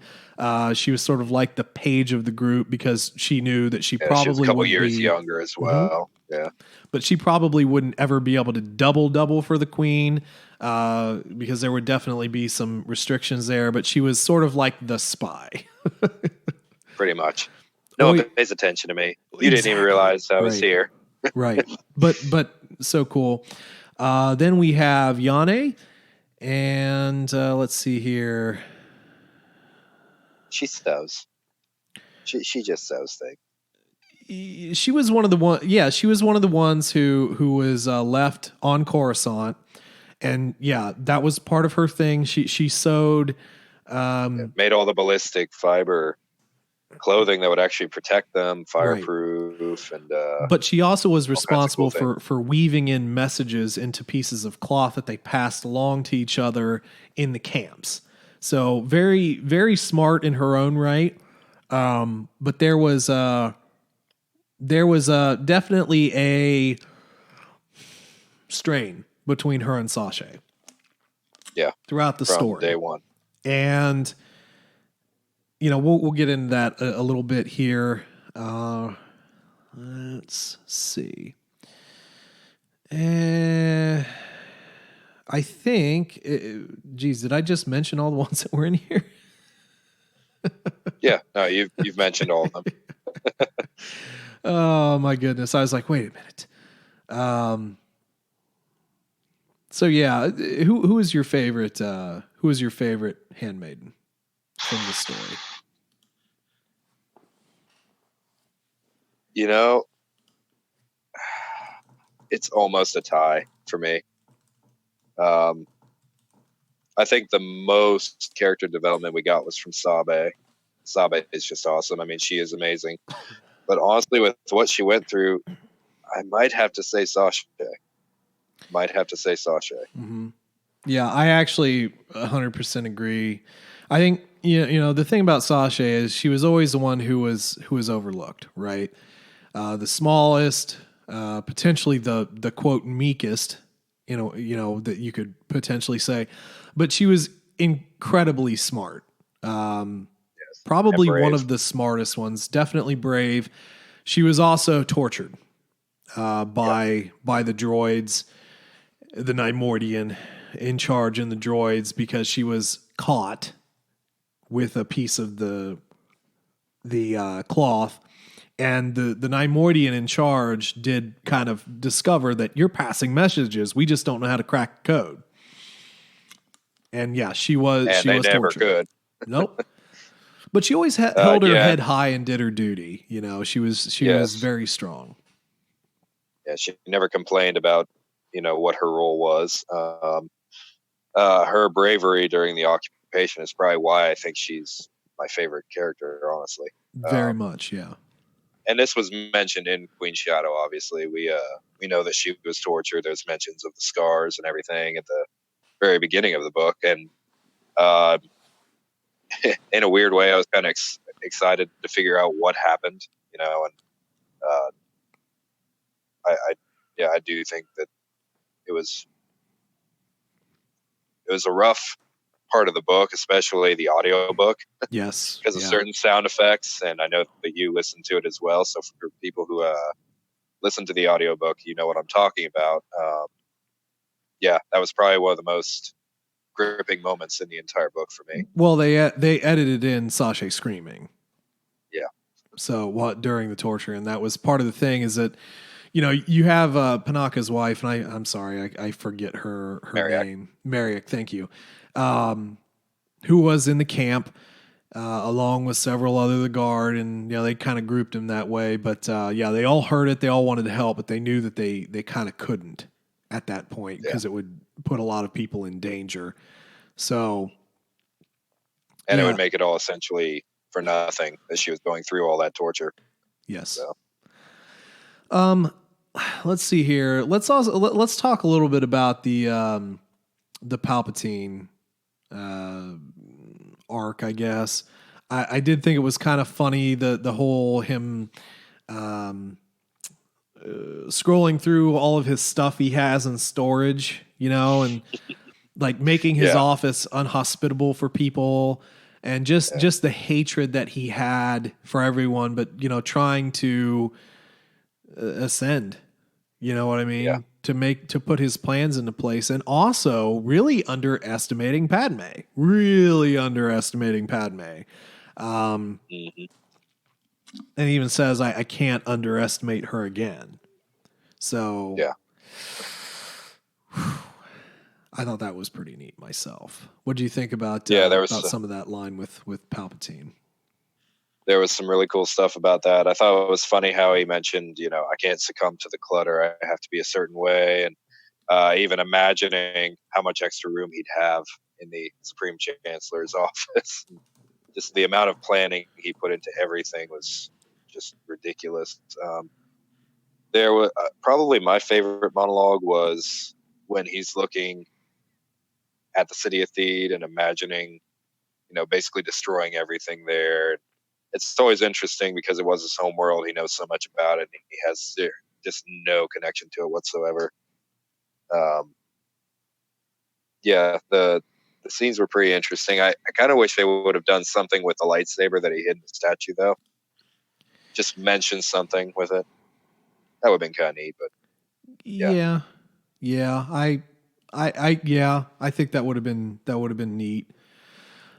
She was sort of like the page of the group, because she knew that she probably was a couple would years be younger as well. Mm-hmm. Yeah. But she probably wouldn't ever be able to double for the Queen, because there would definitely be some restrictions there. But she was sort of like the spy. Pretty much. No one pays attention to me. You didn't even realize I was here. Right. But so cool. Then we have Yane, and let's see here. She sews. She just sews things. She was one of the one. Yeah, she was one of the ones who was left on Coruscant, and that was part of her thing. She sewed. Made all the ballistic fiber clothing that would actually protect them, fireproof, and. But she also was responsible for weaving in messages into pieces of cloth that they passed along to each other in the camps. So very, very smart in her own right. But there was definitely a strain between her and Sashay. Yeah. Throughout the story. Day one. And, we'll get into that a little bit here. Let's see. I think, did I just mention all the ones that were in here? Yeah, no, you've mentioned all of them. Oh my goodness. I was like, wait a minute. So yeah, who is your favorite? Who is your favorite handmaiden from the story? You know, it's almost a tie for me. I think the most character development we got was from Sabe. Sabe is just awesome. I mean, she is amazing. But honestly, with what she went through, I might have to say Sasha. Mm-hmm. Yeah, I actually 100% agree. I think you know the thing about Sasha is she was always the one who was overlooked, right? The smallest, potentially the quote meekest, you know that you could potentially say, but she was incredibly smart. Probably one of the smartest ones. Definitely brave. She was also tortured by the droids, the Nimordian in charge in the droids, because she was caught with a piece of the cloth. And the Nimordian in charge did kind of discover that you're passing messages. We just don't know how to crack the code. And yeah, she was never tortured. could. Nope. But she always held her head high and did her duty. You know, she was very strong. Yeah, she never complained about, you know, what her role was. Her bravery during the occupation is probably why I think she's my favorite character, honestly. Very much, yeah. And this was mentioned in Queen Shadow. Obviously, we know that she was tortured. There's mentions of the scars and everything at the very beginning of the book, and in a weird way, I was kind of excited to figure out what happened. You know, and I do think that it was a rough part of the book, especially the audio book. Yes, because of certain sound effects, and I know that you listen to it as well. So for people who listen to the audiobook, you know what I'm talking about. Yeah, that was probably one of the most gripping moments in the entire book for me. Well, they edited in Sasha screaming. Yeah. So what during the torture, and that was part of the thing is that, you know, you have Panaka's wife, and I'm sorry, I forget her name. Mariak, thank you. Who was in the camp along with several other the guard, and you know they kind of grouped him that way. But yeah, they all heard it. They all wanted to help, but they knew that they kind of couldn't at that point because it would put a lot of people in danger. So, and it would make it all essentially for nothing that she was going through all that torture. Yes. So. Let's see here. Let's talk a little bit about the Palpatine arc, I guess. I did think it was kind of funny the whole him scrolling through all of his stuff he has in storage, you know, and like making his office unhospitable for people, and just the hatred that he had for everyone, but you know, trying to ascend. You know what I mean? Yeah. To put his plans into place, and also really underestimating Padme. And he even says, I can't underestimate her again. So yeah, I thought that was pretty neat myself. What do you think about about some of that line with Palpatine? There was some really cool stuff about that. I thought it was funny how he mentioned, you know, I can't succumb to the clutter. I have to be a certain way. And even imagining how much extra room he'd have in the Supreme Chancellor's office. Just the amount of planning he put into everything was just ridiculous. There was probably my favorite monologue was when he's looking at the city of Theed and imagining, you know, basically destroying everything there. It's always interesting because it was his home world. He knows so much about it. And he has just no connection to it whatsoever. Yeah, the scenes were pretty interesting. I kind of wish they would have done something with the lightsaber that he hid in the statue, though. Just mention something with it. That would have been kind of neat, but yeah. I think that would have been neat.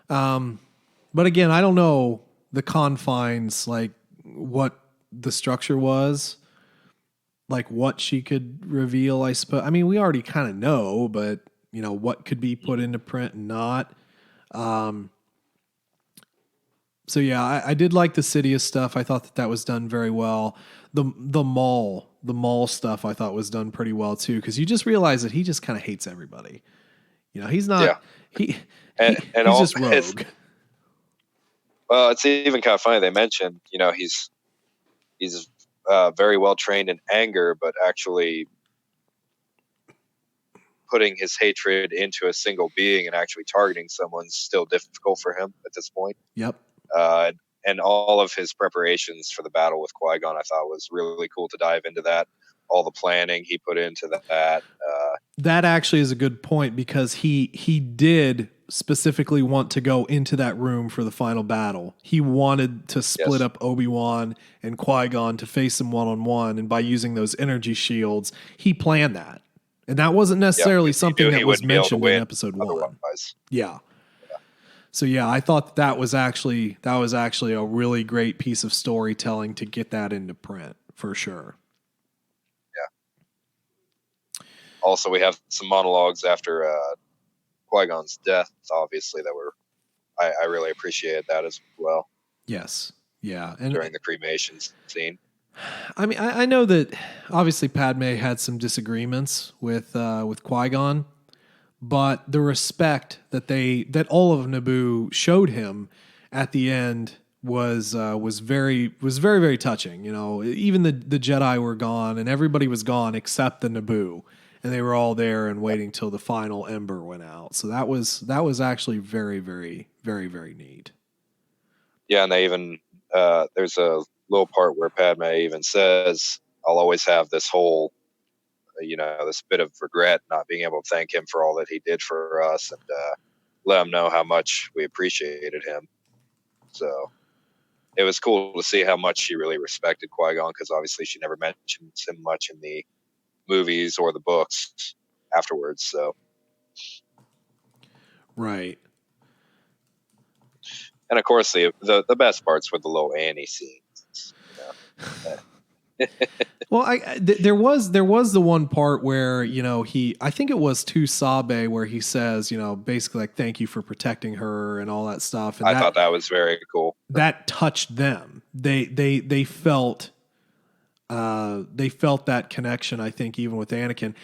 But again, I don't know the confines, like what the structure was. like what she could reveal, I suppose. I mean, we already kind of know, but you know, what could be put into print and not. So yeah, I did like the Sidious stuff. I thought that was done very well. The mall stuff I thought was done pretty well too, because you just realize that he just kind of hates everybody. You know, he's not he's just rogue. Well, it's even kind of funny. They mentioned, you know, he's very well trained in anger, but actually putting his hatred into a single being and actually targeting someone's still difficult for him at this point. Yep. And all of his preparations for the battle with Qui-Gon, I thought was really cool to dive into that. All the planning he put into that. That actually is a good point, because he did specifically want to go into that room for the final battle. He wanted to split up Obi-Wan and Qui-Gon to face them one-on-one, and by using those energy shields, he planned that. And that wasn't necessarily something that was mentioned in episode 1. Yeah. So yeah, I thought that was actually a really great piece of storytelling to get that into print for sure. Yeah. Also, we have some monologues after Qui-Gon's death, obviously, that were I really appreciated that as well. Yes. Yeah. And during the cremation scene. I mean, I know that obviously Padme had some disagreements with Qui-Gon, but the respect that all of Naboo showed him at the end was very, very touching. You know, even the Jedi were gone and everybody was gone except the Naboo, and they were all there and waiting till the final ember went out. So that was actually very, very, very, very neat. Yeah, and they even there's a little part where Padme even says, "I'll always have this whole, this bit of regret not being able to thank him for all that he did for us, and let him know how much we appreciated him." So it was cool to see how much she really respected Qui-Gon, because obviously she never mentions him much in the movies or the books afterwards. So right. And of course, the best parts were the little Annie scenes. Well, there was the one part where, I think it was to Sabe, where he says, basically like, thank you for protecting her and all that stuff. And I thought that was very cool. That touched them. They felt that connection, I think, even with Anakin.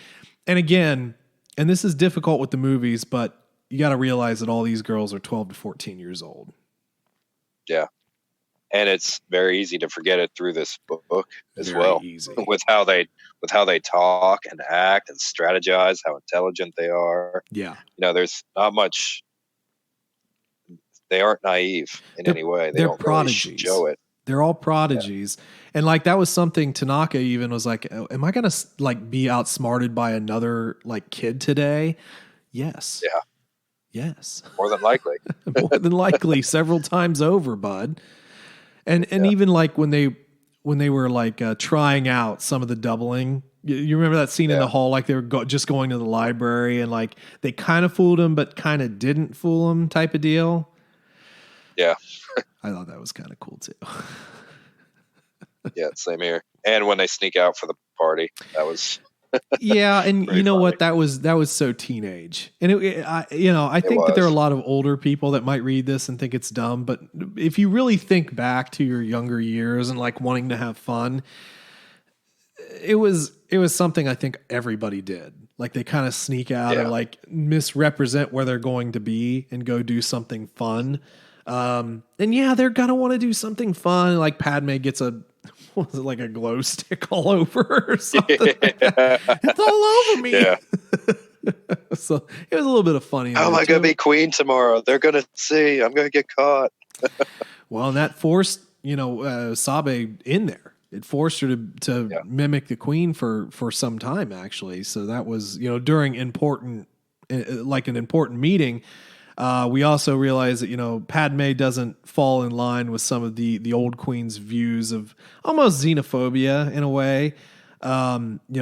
And again, and this is difficult with the movies, but you got to realize that all these girls are 12 to 14 years old. Yeah. And it's very easy to forget it through this book as very well. Easy. With how they talk and act and strategize, how intelligent they are. Yeah. There's not much. They aren't naive in any way. They don't prodigies. Really show it. They're all prodigies. Yeah. And like, that was something Tanaka even was like, am I going to like be outsmarted by another like kid today? Yes. Yeah. Yes. More than likely. More than likely, several times over, bud. And even like when they were like trying out some of the doubling, you remember that scene in the hall, like they were just going to the library and like they kind of fooled him, but kind of didn't fool him type of deal. Yeah. I thought that was kind of cool too. Yeah, same here. And when they sneak out for the party, that was yeah, and you know funny. What? That was so teenage, and I think that there are a lot of older people that might read this and think it's dumb. But if you really think back to your younger years and like wanting to have fun, it was something I think everybody did. Like they kind of sneak out or like misrepresent where they're going to be and go do something fun. And they're gonna want to do something fun. Like Padme gets was it like a glow stick all over her or something? It's all over me. Yeah. So it was a little bit of funny. How am I going to be queen tomorrow? They're going to see. I'm going to get caught. Well, and that forced, Sabe in there. It forced her to mimic the queen for some time, actually. So that was, during an important meeting. We also realize that, Padme doesn't fall in line with some of the old queen's views of almost xenophobia in a way.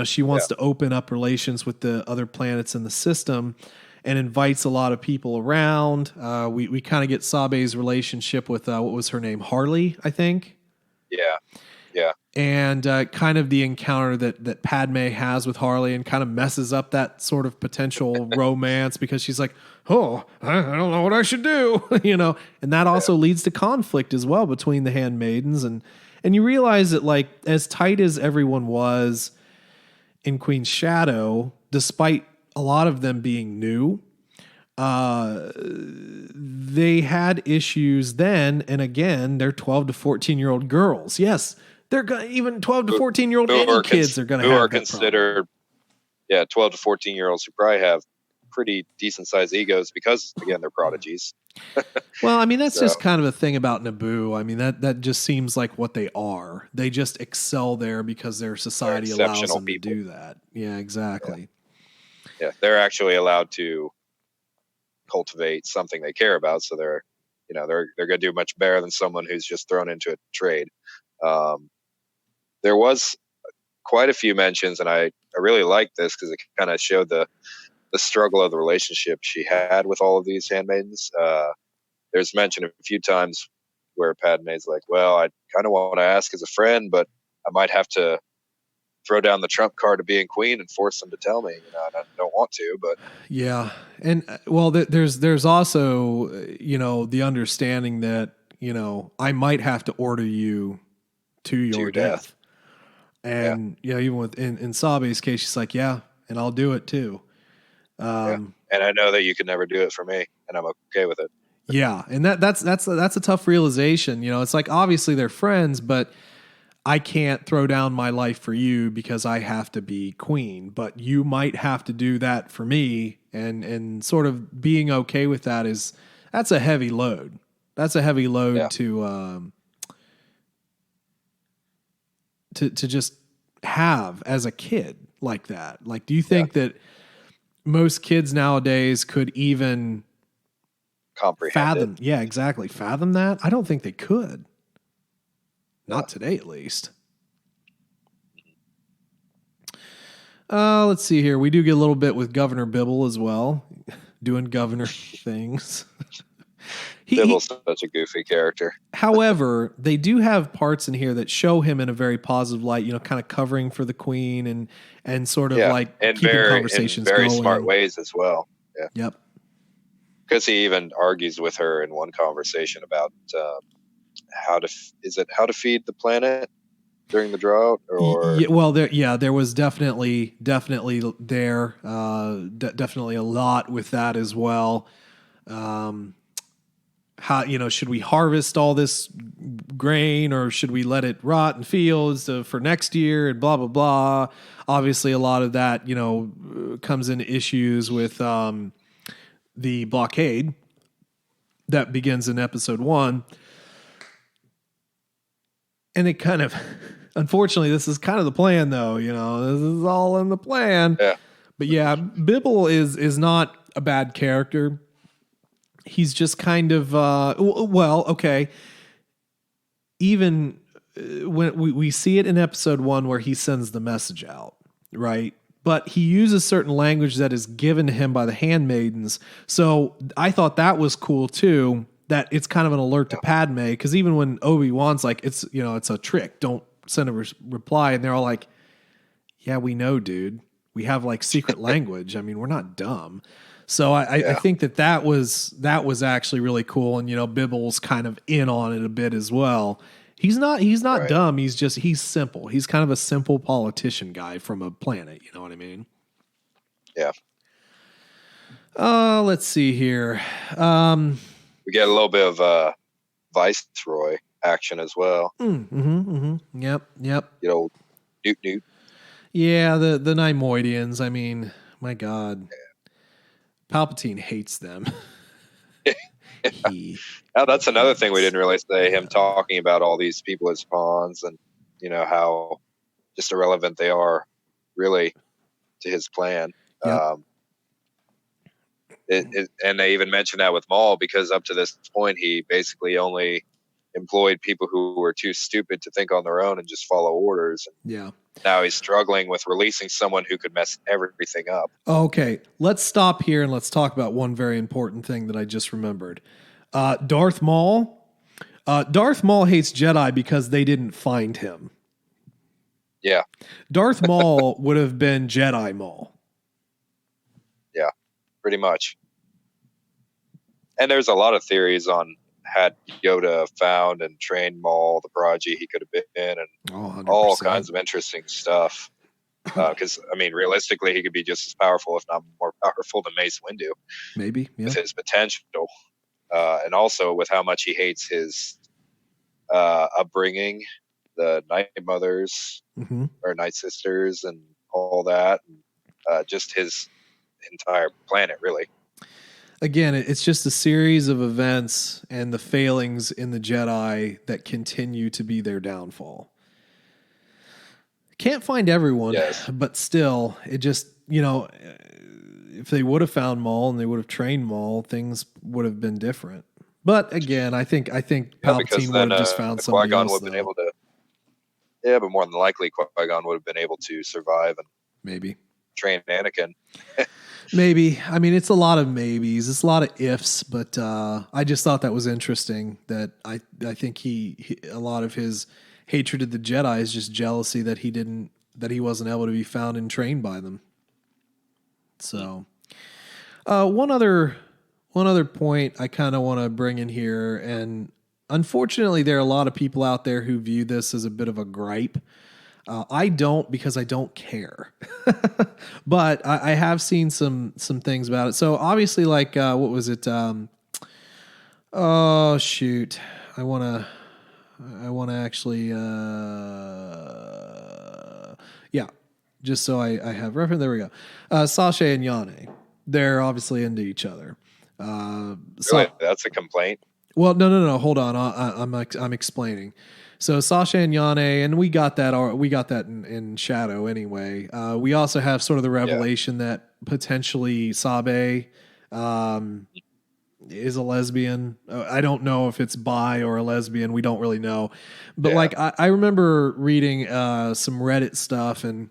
She wants to open up relations with the other planets in the system and invites a lot of people around. We kind of get Sabe's relationship with, what was her name? Harley, I think. Yeah. Yeah. And kind of the encounter that Padme has with Harley, and kind of messes up that sort of potential romance, because she's like, oh, I don't know what I should do, and that also leads to conflict as well between the handmaidens. And you realize that, like, as tight as everyone was in Queen's Shadow, despite a lot of them being new, they had issues then. And again, they're 12 to 14-year-old girls. Yes. They're even 12 to 14-year-old kids are going to have that considered, problem. 12 to 14-year-olds who probably have pretty decent-sized egos because, again, they're prodigies. Well, I mean, that's just kind of a thing about Naboo. I mean, that just seems like what they are. They just excel there because their society allows them to do that. Yeah, exactly. Yeah, they're actually allowed to cultivate something they care about, so they're going to do much better than someone who's just thrown into a trade. There was quite a few mentions, and I really liked this because it kind of showed the struggle of the relationship she had with all of these handmaidens. There's mentioned a few times where Padme's like, well, I kind of want to ask as a friend, but I might have to throw down the trump card of being queen and force them to tell me. I don't want to, but yeah. And well, there's also, the understanding that, I might have to order you to your death. And even with in Sabe's case, she's like, yeah, and I'll do it too. And I know that you could never do it for me, and I'm okay with it. Yeah, and that's a tough realization. It's like, obviously they're friends, but I can't throw down my life for you because I have to be queen. But you might have to do that for me, and sort of being okay with that that's a heavy load. That's a heavy load to just have as a kid like that. Like, do you think that most kids nowadays could even comprehend fathom? it? Yeah, exactly. Fathom that? I don't think they could. Not today, at least. Let's see here. We do get a little bit with Governor Bibble as well, doing governor things. Bibble's such a goofy character. However, they do have parts in here that show him in a very positive light, kind of covering for the queen and sort of like and keeping conversations going. Very smart ways as well. Yeah. Yep. Because he even argues with her in one conversation about how to feed the planet during the drought, or there was definitely definitely a lot with that as well. How, should we harvest all this grain, or should we let it rot in fields for next year, and blah, blah, blah. Obviously a lot of that, comes into issues with the blockade that begins in episode 1. And it kind of, unfortunately, this is kind of the plan though, this is all in the plan. Yeah. But yeah, Bibble is not a bad character. He's just kind of, okay. Even when we see it in episode 1 where he sends the message out, right? But he uses certain language that is given to him by the handmaidens. So I thought that was cool too, that it's kind of an alert to Padme. Because even when Obi-Wan's like, it's a trick, don't send a reply. And they're all like, yeah, we know, dude. We have like secret language. I mean, we're not dumb. So I think that was actually really cool. And, Bibble's kind of in on it a bit as well. He's not right. Dumb. He's simple. He's kind of a simple politician guy from a planet. You know what I mean? Yeah. Let's see here. We get a little bit of Viceroy action as well. Yep. Newt. Yeah, the Neimoidians. I mean, my God. Palpatine hates them. Now that's another thing we didn't really say. Him talking about all these people as pawns, and how just irrelevant they are, really, to his plan. Yep. And they even mentioned that with Maul, because up to this point he basically only employed people who were too stupid to think on their own and just follow orders. Yeah. Now he's struggling with releasing someone who could mess everything up. Okay, let's stop here and let's talk about one very important thing that I just remembered. Darth Maul. Darth Maul hates Jedi because they didn't find him. Yeah. Darth Maul would have been Jedi Maul. Yeah, pretty much. And there's a lot of theories on had Yoda found and trained Maul, the prodigy he could have been, and all kinds of interesting stuff. Because, I mean, realistically, he could be just as powerful, if not more powerful than Mace Windu. Maybe, yeah. With his potential. And also with how much he hates his upbringing, the Night Mothers or Night Sisters and all that. And, just his entire planet, really. Again, it's just a series of events and the failings in the Jedi that continue to be their downfall. Can't find everyone, but still, it just, if they would have found Maul and they would have trained Maul, things would have been different. But again, I think Palpatine would have just found somebody else. Would have been able to, but more than likely, Qui-Gon would have been able to survive and maybe train Anakin. Maybe. I mean, it's a lot of maybes. It's a lot of ifs, but I just thought that was interesting that I think he a lot of his hatred of the Jedi is just jealousy that he wasn't able to be found and trained by them. So, one other point I kind of want to bring in here, and unfortunately there are a lot of people out there who view this as a bit of a gripe. I don't, because I don't care. But I have seen some things about it. So obviously, like, what was it? Oh shoot. I want to actually, just so I have reference. There we go. Sasha and Yane. They're obviously into each other. Really? That's a complaint? Well, no. Hold on. I'm explaining. So Sasha and Yane, and we got that in Shadow anyway. We also have sort of the revelation that potentially Sabe is a lesbian. I don't know if it's bi or a lesbian. We don't really know. But like I remember reading some Reddit stuff, and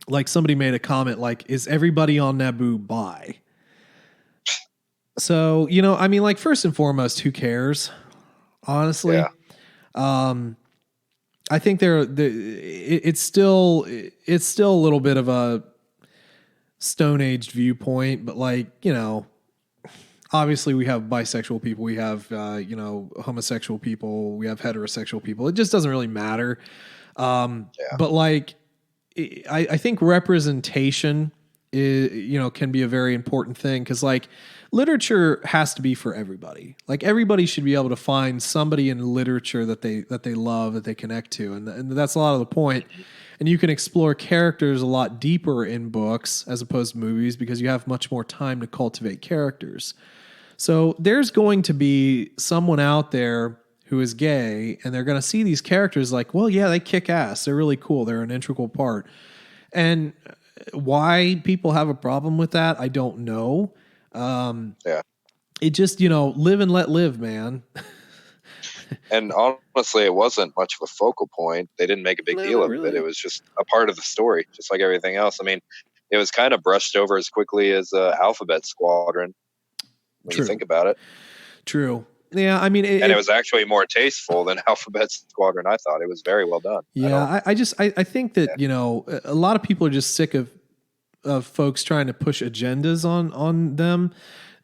like somebody made a comment like, is everybody on Naboo bi? So, I mean, like, first and foremost, who cares? Honestly. Yeah. I think it's still a little bit of a Stone Age viewpoint, but like, obviously we have bisexual people, we have, homosexual people, we have heterosexual people. It just doesn't really matter. But like, I think representation is, can be a very important thing. 'Cause like, literature has to be for everybody. Like, everybody should be able to find somebody in literature that they love, that they connect to. And that's a lot of the point. And you can explore characters a lot deeper in books as opposed to movies, because you have much more time to cultivate characters. So there's going to be someone out there who is gay, and they're going to see these characters like, well, yeah, they kick ass. They're really cool. They're an integral part. And why people have a problem with that, I don't know. It just, live and let live, man. And honestly, it wasn't much of a focal point. They didn't make a big deal of it. It was just a part of the story, just like everything else. I mean, it was kind of brushed over as quickly as Alphabet Squadron, when you think about it. True. Yeah, I mean... it was actually more tasteful than Alphabet Squadron, I thought. It was very well done. Yeah, I think that, a lot of people are just sick of folks trying to push agendas on them.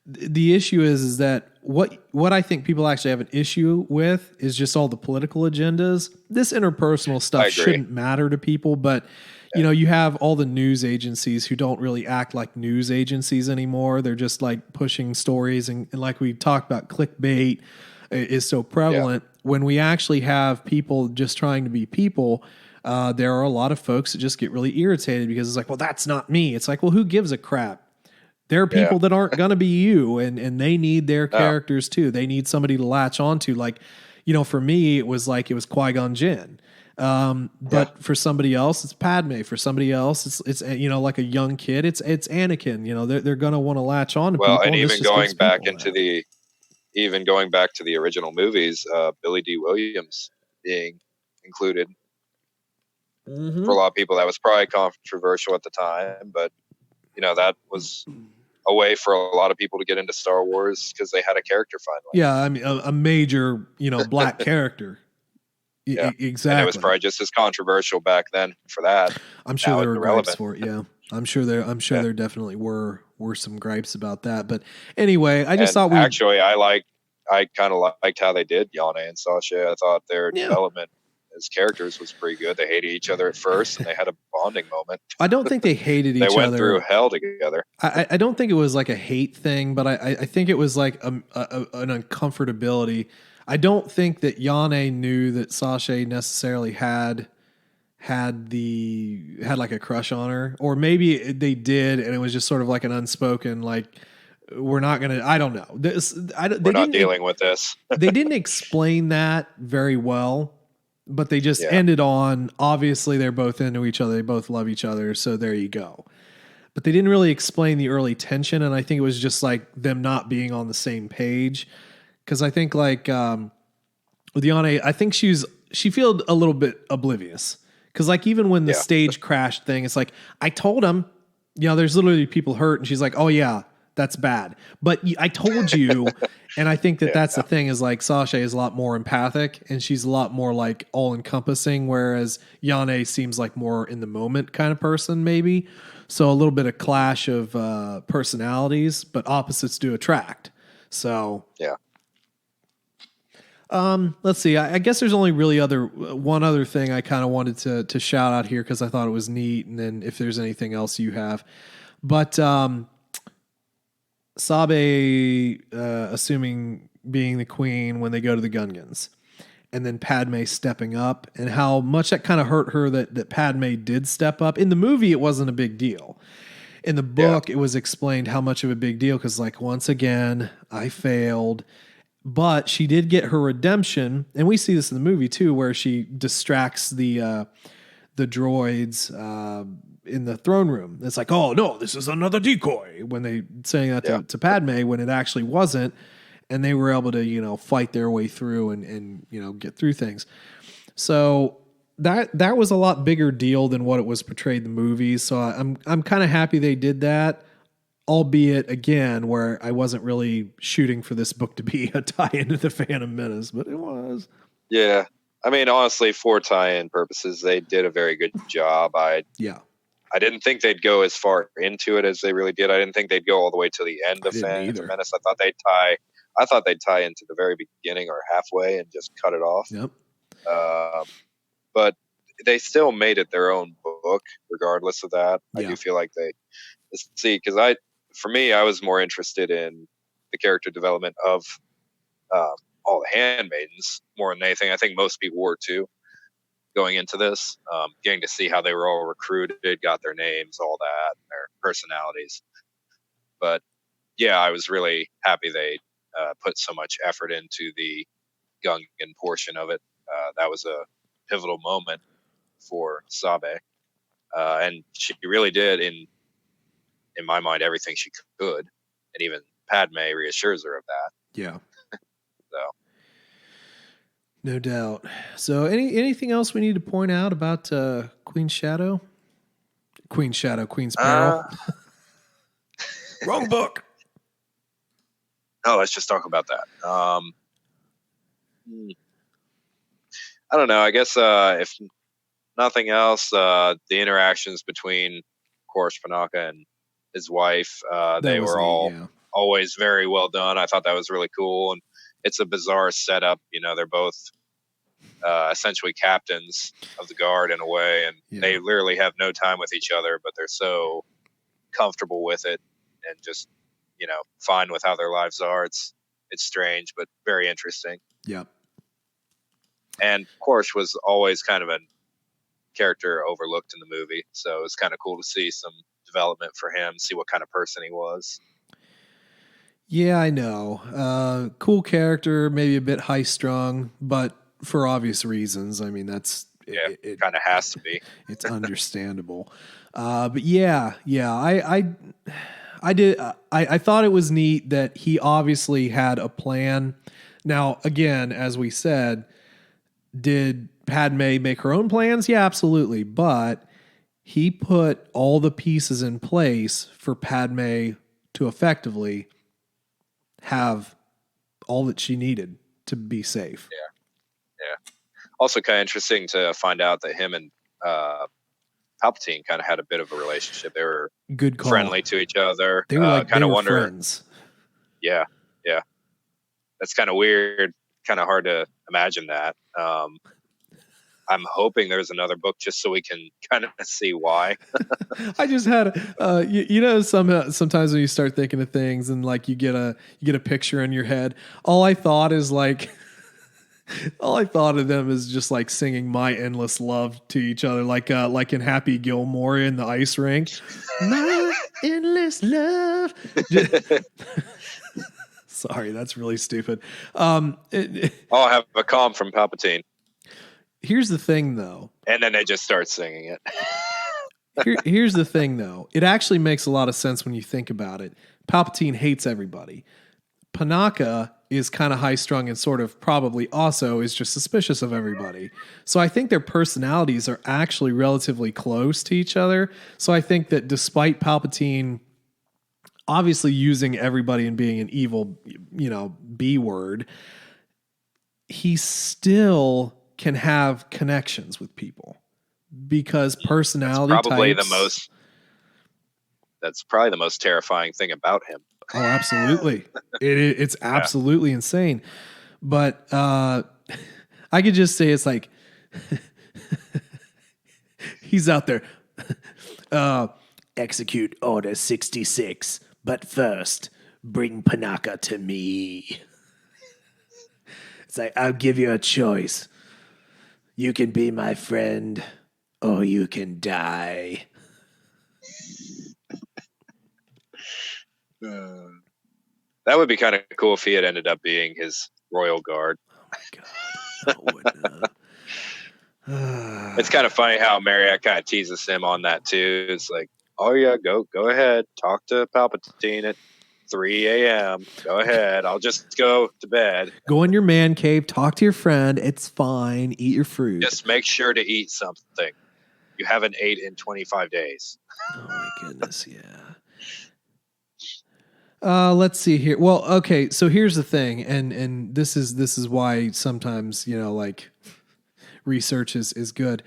The issue is that what I think people actually have an issue with is just all the political agendas. This interpersonal stuff shouldn't matter to people, but you have all the news agencies who don't really act like news agencies anymore. They're just like pushing stories, and like we talked about, clickbait is so prevalent. When we actually have people just trying to be people, there are a lot of folks that just get really irritated because it's like, well, that's not me. It's like, well, who gives a crap? There are people that aren't going to be you, and they need their characters too. They need somebody to latch onto. Like, for me, it was Qui-Gon Jinn. But for somebody else, it's Padme. For somebody else, it's like a young kid, it's Anakin. They're going to want to latch on to people. Well, and even going back to the original movies, Billy D. Williams being included. For a lot of people, that was probably controversial at the time, but that was a way for a lot of people to get into Star Wars because they had a character finally. Yeah, I mean, a major, black character. Yeah. Exactly. And it was probably just as controversial back then for that. I'm sure there were gripes for it. Yeah. I'm sure there definitely were some gripes about that. But anyway, I just thought I kind of liked how they did Yana and Sasha. I thought their development as characters was pretty good. They hated each other at first, and they had a bonding moment. I don't think they hated each other. They went through hell together. I don't think it was like a hate thing, but I think it was like an uncomfortability. I don't think that Yane knew that Sasha necessarily had like a crush on her, or maybe they did, and it was just sort of like an unspoken like, we're not gonna. I don't know. We're not dealing with this. They didn't explain that very well, but they just ended on, obviously they're both into each other. They both love each other. So there you go. But they didn't really explain the early tension. And I think it was just like them not being on the same page. Cause I think like, with Yane, I think she felt a little bit oblivious. Cause like, even when the stage crashed thing, it's like, I told him, there's literally people hurt. And she's like, oh yeah, that's bad. But I told you. And I think that's the thing, is like Sasha is a lot more empathic, and she's a lot more like all encompassing. Whereas Yane seems like more in the moment kind of person, maybe. So a little bit of clash of personalities, but opposites do attract. So let's see. I guess there's only really one other thing I kind of wanted to shout out here, because I thought it was neat. And then if there's anything else you have, but Sabe, assuming being the queen when they go to the Gungans, and then Padme stepping up, and how much that kind of hurt her that Padme did step up. In the movie, it wasn't a big deal. In the book, it was explained how much of a big deal, because like, once again, I failed. But she did get her redemption, and we see this in the movie too, where she distracts the droids in the throne room. It's like, oh no, this is another decoy, when they saying that to Padme, when it actually wasn't, and they were able to fight their way through and get through things. So that was a lot bigger deal than what it was portrayed in the movies. So I'm kind of happy they did that. Albeit, again, where I wasn't really shooting for this book to be a tie-in to the Phantom Menace, but it was. Yeah. I mean, honestly, for tie-in purposes, they did a very good job. I didn't think they'd go as far into it as they really did. I didn't think they'd go all the way to the end of Phantom Menace. I thought they'd tie into the very beginning or halfway and just cut it off. Yep. But they still made it their own book, regardless of that. I do feel like because for me, I was more interested in the character development of all the handmaidens more than anything. I think most people were too, going into this, getting to see how they were all recruited, got their names, all that, their personalities. But yeah, I was really happy they put so much effort into the Gungan portion of it. That was a pivotal moment for Sabe, and she really did, in my mind, everything she could, and even Padme reassures her of that. Yeah. So, no doubt. So, anything else we need to point out about Queen's Shadow? Queen's Peril. Wrong book. No, let's just talk about that. I don't know. I guess if nothing else, the interactions between, of course, Panaka and his wife, they were always very well done. I thought that was really cool, and it's a bizarre setup. They're both essentially captains of the guard in a way, and they literally have no time with each other, but they're so comfortable with it and just fine with how their lives are. It's strange, but very interesting. Yep. And Quarsh was always kind of a character overlooked in the movie, so it was kind of cool to see some development for him, see what kind of person he was. Yeah, I know. Cool character, maybe a bit high strung, but for obvious reasons. I mean, it kind of has to be. It's understandable. But I thought it was neat that he obviously had a plan. Now, again, as we said, did Padme make her own plans? Yeah, absolutely. But he put all the pieces in place for Padme to effectively have all that she needed to be safe. Yeah. Also kind of interesting to find out that him and Palpatine kind of had a bit of a relationship. They were good call. Friendly to each other. They were like kind they of were wonder. Friends. Yeah. That's kind of weird. Kind of hard to imagine that. I'm hoping there's another book just so we can kind of see why. I just had, sometimes when you start thinking of things and like you get a picture in your head, all I thought of them is just like singing "My Endless Love" to each other, like in Happy Gilmore in the ice rink. My endless love. Sorry, that's really stupid. I'll have a calm from Palpatine. Here's the thing, though. And then they just start singing it. Here's the thing, though. It actually makes a lot of sense when you think about it. Palpatine hates everybody. Panaka is kind of high-strung and sort of probably also is just suspicious of everybody. So I think their personalities are actually relatively close to each other. So I think that despite Palpatine obviously using everybody and being an evil, B word, he still can have connections with people because personality that's probably types. That's probably the most terrifying thing about him. Oh, absolutely. It's absolutely insane. But I could just say it's like he's out there. Execute Order 66, but first bring Panaka to me. It's like, I'll give you a choice. You can be my friend, or you can die. That would be kind of cool if he had ended up being his royal guard. Oh my God. It's kind of funny how Marriott kind of teases him on that too. It's like, oh yeah, go ahead, talk to Palpatine at 3 a.m. Go ahead. I'll just go to bed. Go in your man cave, talk to your friend. It's fine. Eat your fruit. Just make sure to eat something. You haven't ate in 25 days. Oh my goodness, yeah. Let's see here. Well, okay, so here's the thing, and this is why sometimes, like research is good.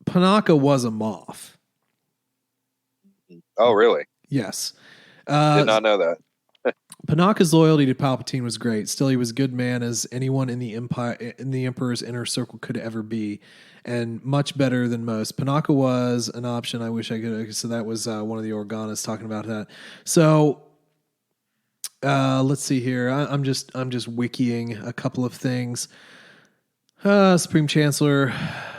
Panaka was a Moff. Oh, really? Yes. Did not know that. Panaka's loyalty to Palpatine was great. Still, he was a good man as anyone in the Emperor's inner circle could ever be, and much better than most. Panaka was an option. I wish I could. So that was one of the Organas talking about that. So let's see here. I'm just wikiing a couple of things. Supreme Chancellor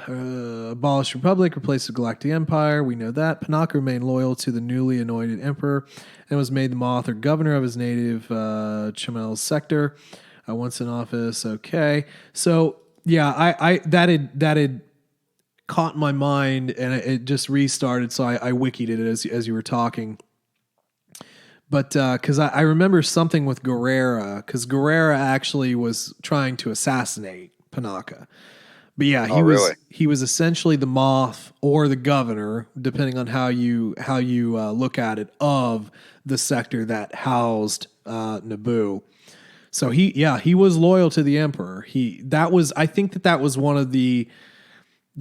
abolished Republic, replaced the Galactic Empire. We know that. Panaka remained loyal to the newly anointed Emperor and was made the Moth or governor of his native Chamel sector. Once in office, okay. So yeah, I that had caught my mind and it just restarted. So I wikied it as you were talking. But because I remember something with Guerrera, because Guerrera actually was trying to assassinate Panaka. But yeah, he was essentially the Moth or the governor, depending on how you look at it, of the sector that housed Naboo. So he was loyal to the Emperor. I think that was one of the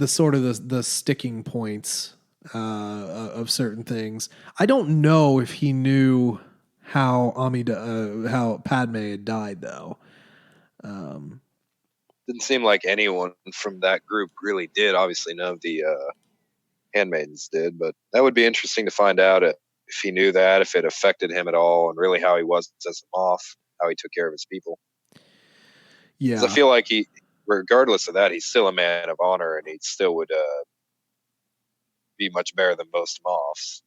sort of the sticking points of certain things. I don't know if he knew how Padme had died though. Didn't seem like anyone from that group really did. Obviously, none of the handmaidens did, but that would be interesting to find out if he knew that, if it affected him at all, and really how he was as a Moff, how he took care of his people. Yeah, 'cause I feel like he, regardless of that, he's still a man of honor, and he still would be much better than most Moffs.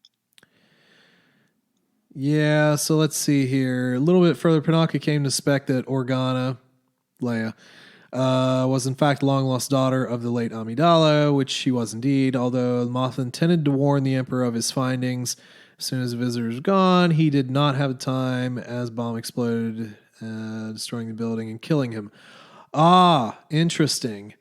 Yeah, so let's see here. A little bit further, Panaka came to suspect that Organa, Leia, was in fact long-lost daughter of the late Amidala, which she was indeed, although Moth intended to warn the Emperor of his findings. As soon as the visitor was gone, he did not have time as bomb exploded, destroying the building and killing him. Ah, interesting.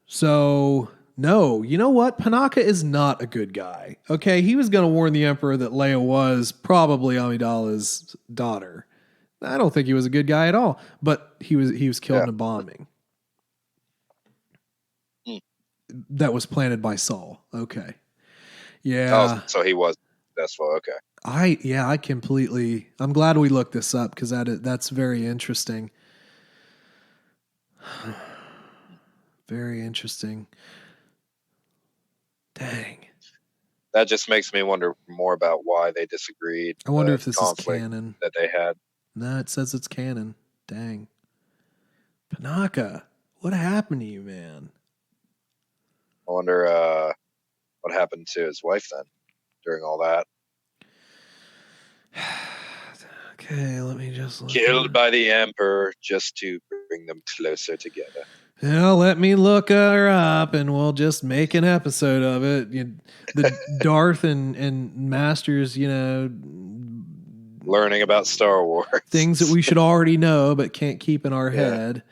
So, no, you know what? Panaka is not a good guy. Okay, he was going to warn the Emperor that Leia was probably Amidala's daughter. I don't think he was a good guy at all, but he was killed in a bombing. that was planted by Saul. Okay. Yeah. Oh, so he was successful. Okay. I'm glad we looked this up because that's very interesting. Very interesting. Dang. That just makes me wonder more about why they disagreed. I wonder if this is canon that they had. No, it says it's canon. Dang. Panaka, what happened to you, man? I wonder what happened to his wife then during all that. Okay, let me just look. Killed by the Emperor just to bring them closer together. Yeah, let me look her up and we'll just make an episode of it. The Darth and Masters, learning about Star Wars. Things that we should already know but can't keep in our head.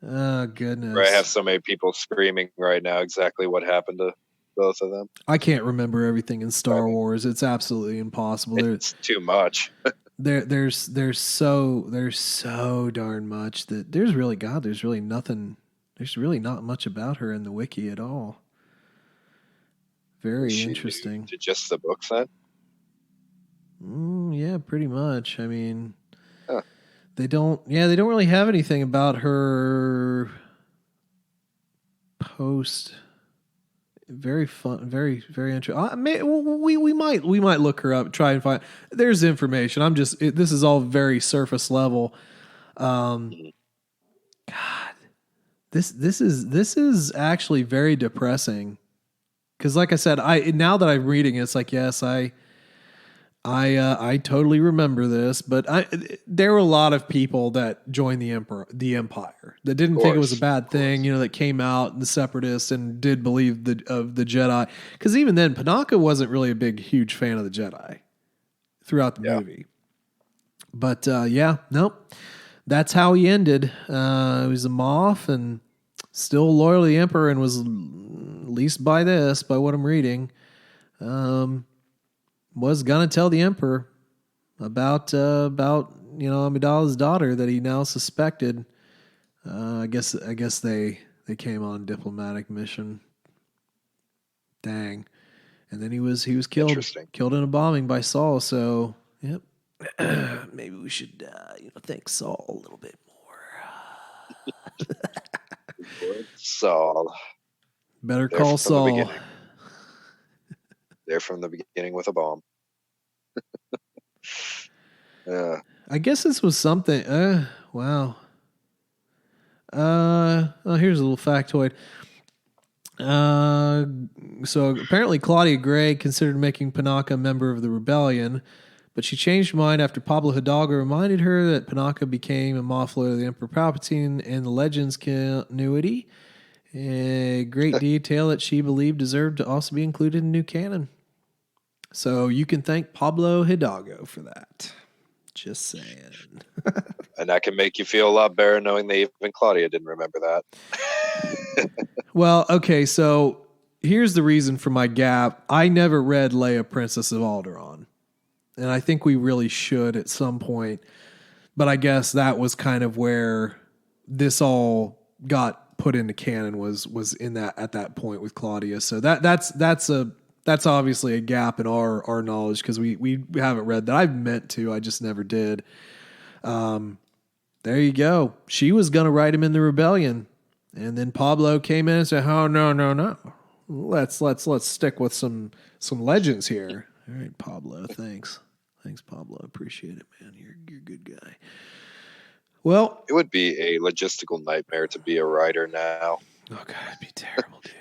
Oh, goodness. I have so many people screaming right now exactly what happened to both of them. I can't remember everything in Star Wars. It's absolutely impossible. It's too much. There's so darn much that there's really nothing. There's really not much about her in the wiki at all. Very interesting. To just the books then? Yeah, pretty much. I mean, they don't really have anything about her post. Very fun, very, very interesting. We might look her up, try and find. There's information. This is all very surface level. God, this is actually very depressing. Because, like I said, now that I'm reading it, it's like, yes, I totally remember this, but there were a lot of people that joined the Empire that didn't think it was a bad thing, that came out, the Separatists, and did believe of the Jedi. Because even then, Panaka wasn't really a huge fan of the Jedi throughout the movie. But nope, that's how he ended. He was a Moff and still loyal to the Emperor, and was, at least by what I'm reading, was gonna tell the Emperor about Amidala's daughter that he now suspected. I guess they came on a diplomatic mission. Dang. And then he was killed in a bombing by Saul. So yep. Maybe we should thank Saul a little bit more. Saul. Better call Saul. There from the beginning with a bomb. I guess this was something. Wow. Here's a little factoid. So apparently Claudia Gray considered making Panaka a member of the rebellion, but she changed her mind after Pablo Hidalgo reminded her that Panaka became a Moff loyal to the Emperor Palpatine and the Legends continuity. A great detail that she believed deserved to also be included in new canon. So you can thank Pablo Hidalgo for that. Just saying. And that can make you feel a lot better knowing that even Claudia didn't remember that. Well, okay, so here's the reason for my gap. I never read Leia, Princess of Alderaan. And I think we really should at some point. But I guess that was kind of where this all got put into canon was in that at that point with Claudia. So that's obviously a gap in our knowledge because we haven't read that. I've meant to, I just never did. There you go. She was gonna write him in the rebellion, and then Pablo came in and said, "Oh no. Let's stick with some legends here." All right, Pablo. Thanks, Pablo. Appreciate it, man. You're a good guy. Well, it would be a logistical nightmare to be a writer now. Oh God, it'd be terrible, dude.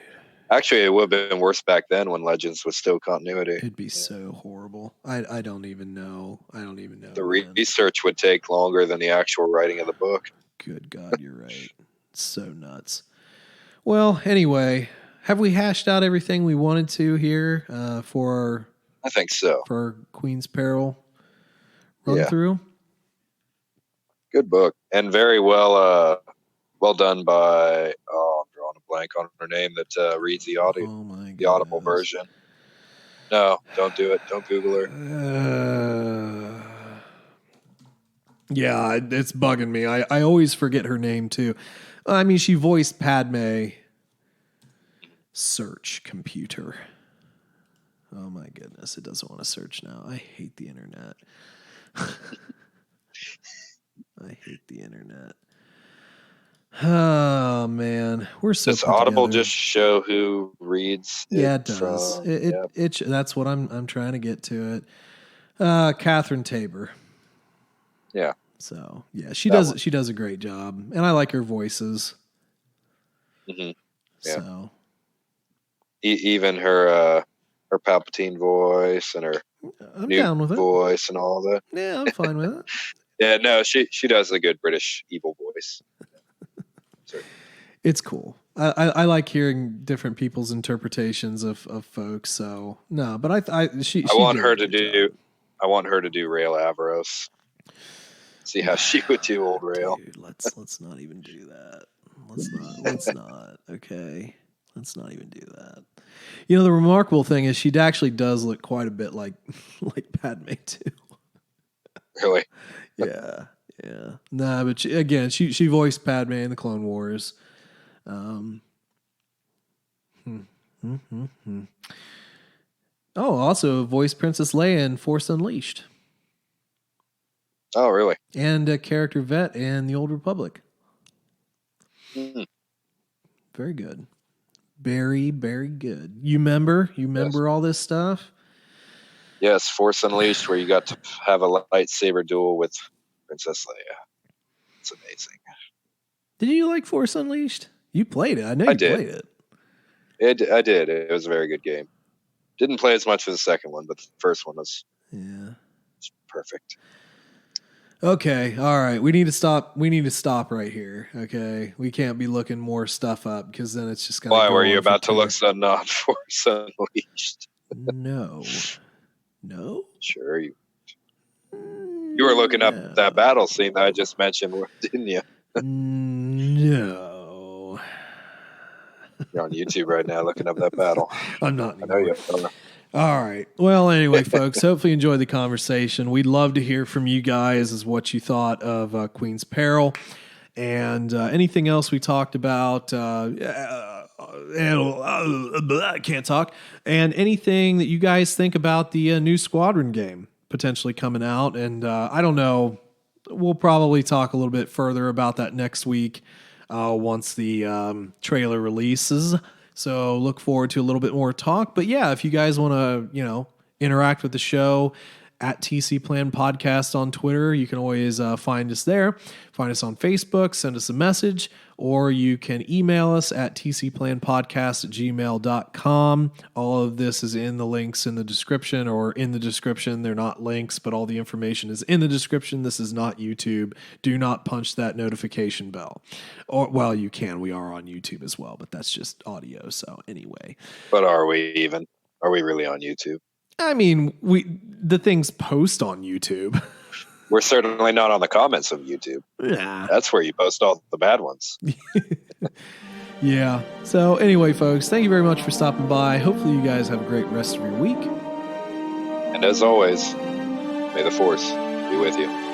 Actually, it would have been worse back then when Legends was still continuity. It'd be so horrible. I don't even know. The research would take longer than the actual writing of the book. Good God, you're right. It's so nuts. Well, anyway, have we hashed out everything we wanted to here for I think so. For our Queens Peril run through? Good book. And very well done by I'm drawing a blank on her name that reads the audio. Oh my God. The audible version. No, don't do it. Don't Google her. Yeah, it's bugging me. I always forget her name too. I mean, she voiced Padme Search computer. Oh my goodness, it doesn't want to search now. I hate the internet. I hate the internet. Oh man, we're so. Does Audible just show who reads? Yeah, it does. It that's what I'm trying to get to it. Catherine Tabor. Yeah. So yeah, she does a great job, and I like her voices. Mm-hmm. Yeah. So even her Palpatine voice and her down with voice and all that. Yeah, I'm fine with it. Yeah, no, she does a good British evil voice. It's cool. I like hearing different people's interpretations of folks. So no, but I want her to do Rail Averos. See how she would do old Rail. Dude, let's not even do that. Let's not. Okay. Let's not even do that. You know, the remarkable thing is she actually does look quite a bit like Padme too. Really? Yeah. Nah, but she voiced Padme in the Clone Wars. Oh, also voiced Princess Leia in Force Unleashed. Oh, really? And a character vet in The Old Republic. Mm-hmm. Very good. Very, very good. You remember all this stuff? Yes, Force Unleashed, where you got to have a lightsaber duel with Princess Leia. It's amazing. Did you like Force Unleashed? You played it. I know you played it. I did. It was a very good game. Didn't play as much as the second one, but the first one was perfect. Okay, all right. We need to stop right here. Okay, we can't be looking more stuff up because then it's just gonna. Why were you about to look something on Force Unleashed? No. Sure, you were looking up that battle scene that I just mentioned, didn't you? No. You're on YouTube right now looking up that battle. I'm not anymore. I know you are. All right. Well, anyway, folks, hopefully you enjoyed the conversation. We'd love to hear from you guys as what you thought of Queens Peril and anything else we talked about. I can't talk. And anything that you guys think about the new Squadron game potentially coming out. And I don't know. We'll probably talk a little bit further about that next week once the trailer releases. So look forward to a little bit more talk. But yeah, if you guys want to, interact with the show at TC Plan Podcast on Twitter, you can always find us there. Find us on Facebook, send us a message, or you can email us at tcplanpodcast@gmail.com. All of this is in the links in the description or in the description. They're not links, but all the information is in the description. This is not YouTube. Do not punch that notification bell. Or, well, you can. We are on YouTube as well, but that's just audio. So anyway. But are we really on YouTube? I mean, the things post on YouTube. We're certainly not on the comments of YouTube. Yeah. That's where you post all the bad ones. Yeah. So anyway, folks, thank you very much for stopping by. Hopefully you guys have a great rest of your week. And as always, may the Force be with you.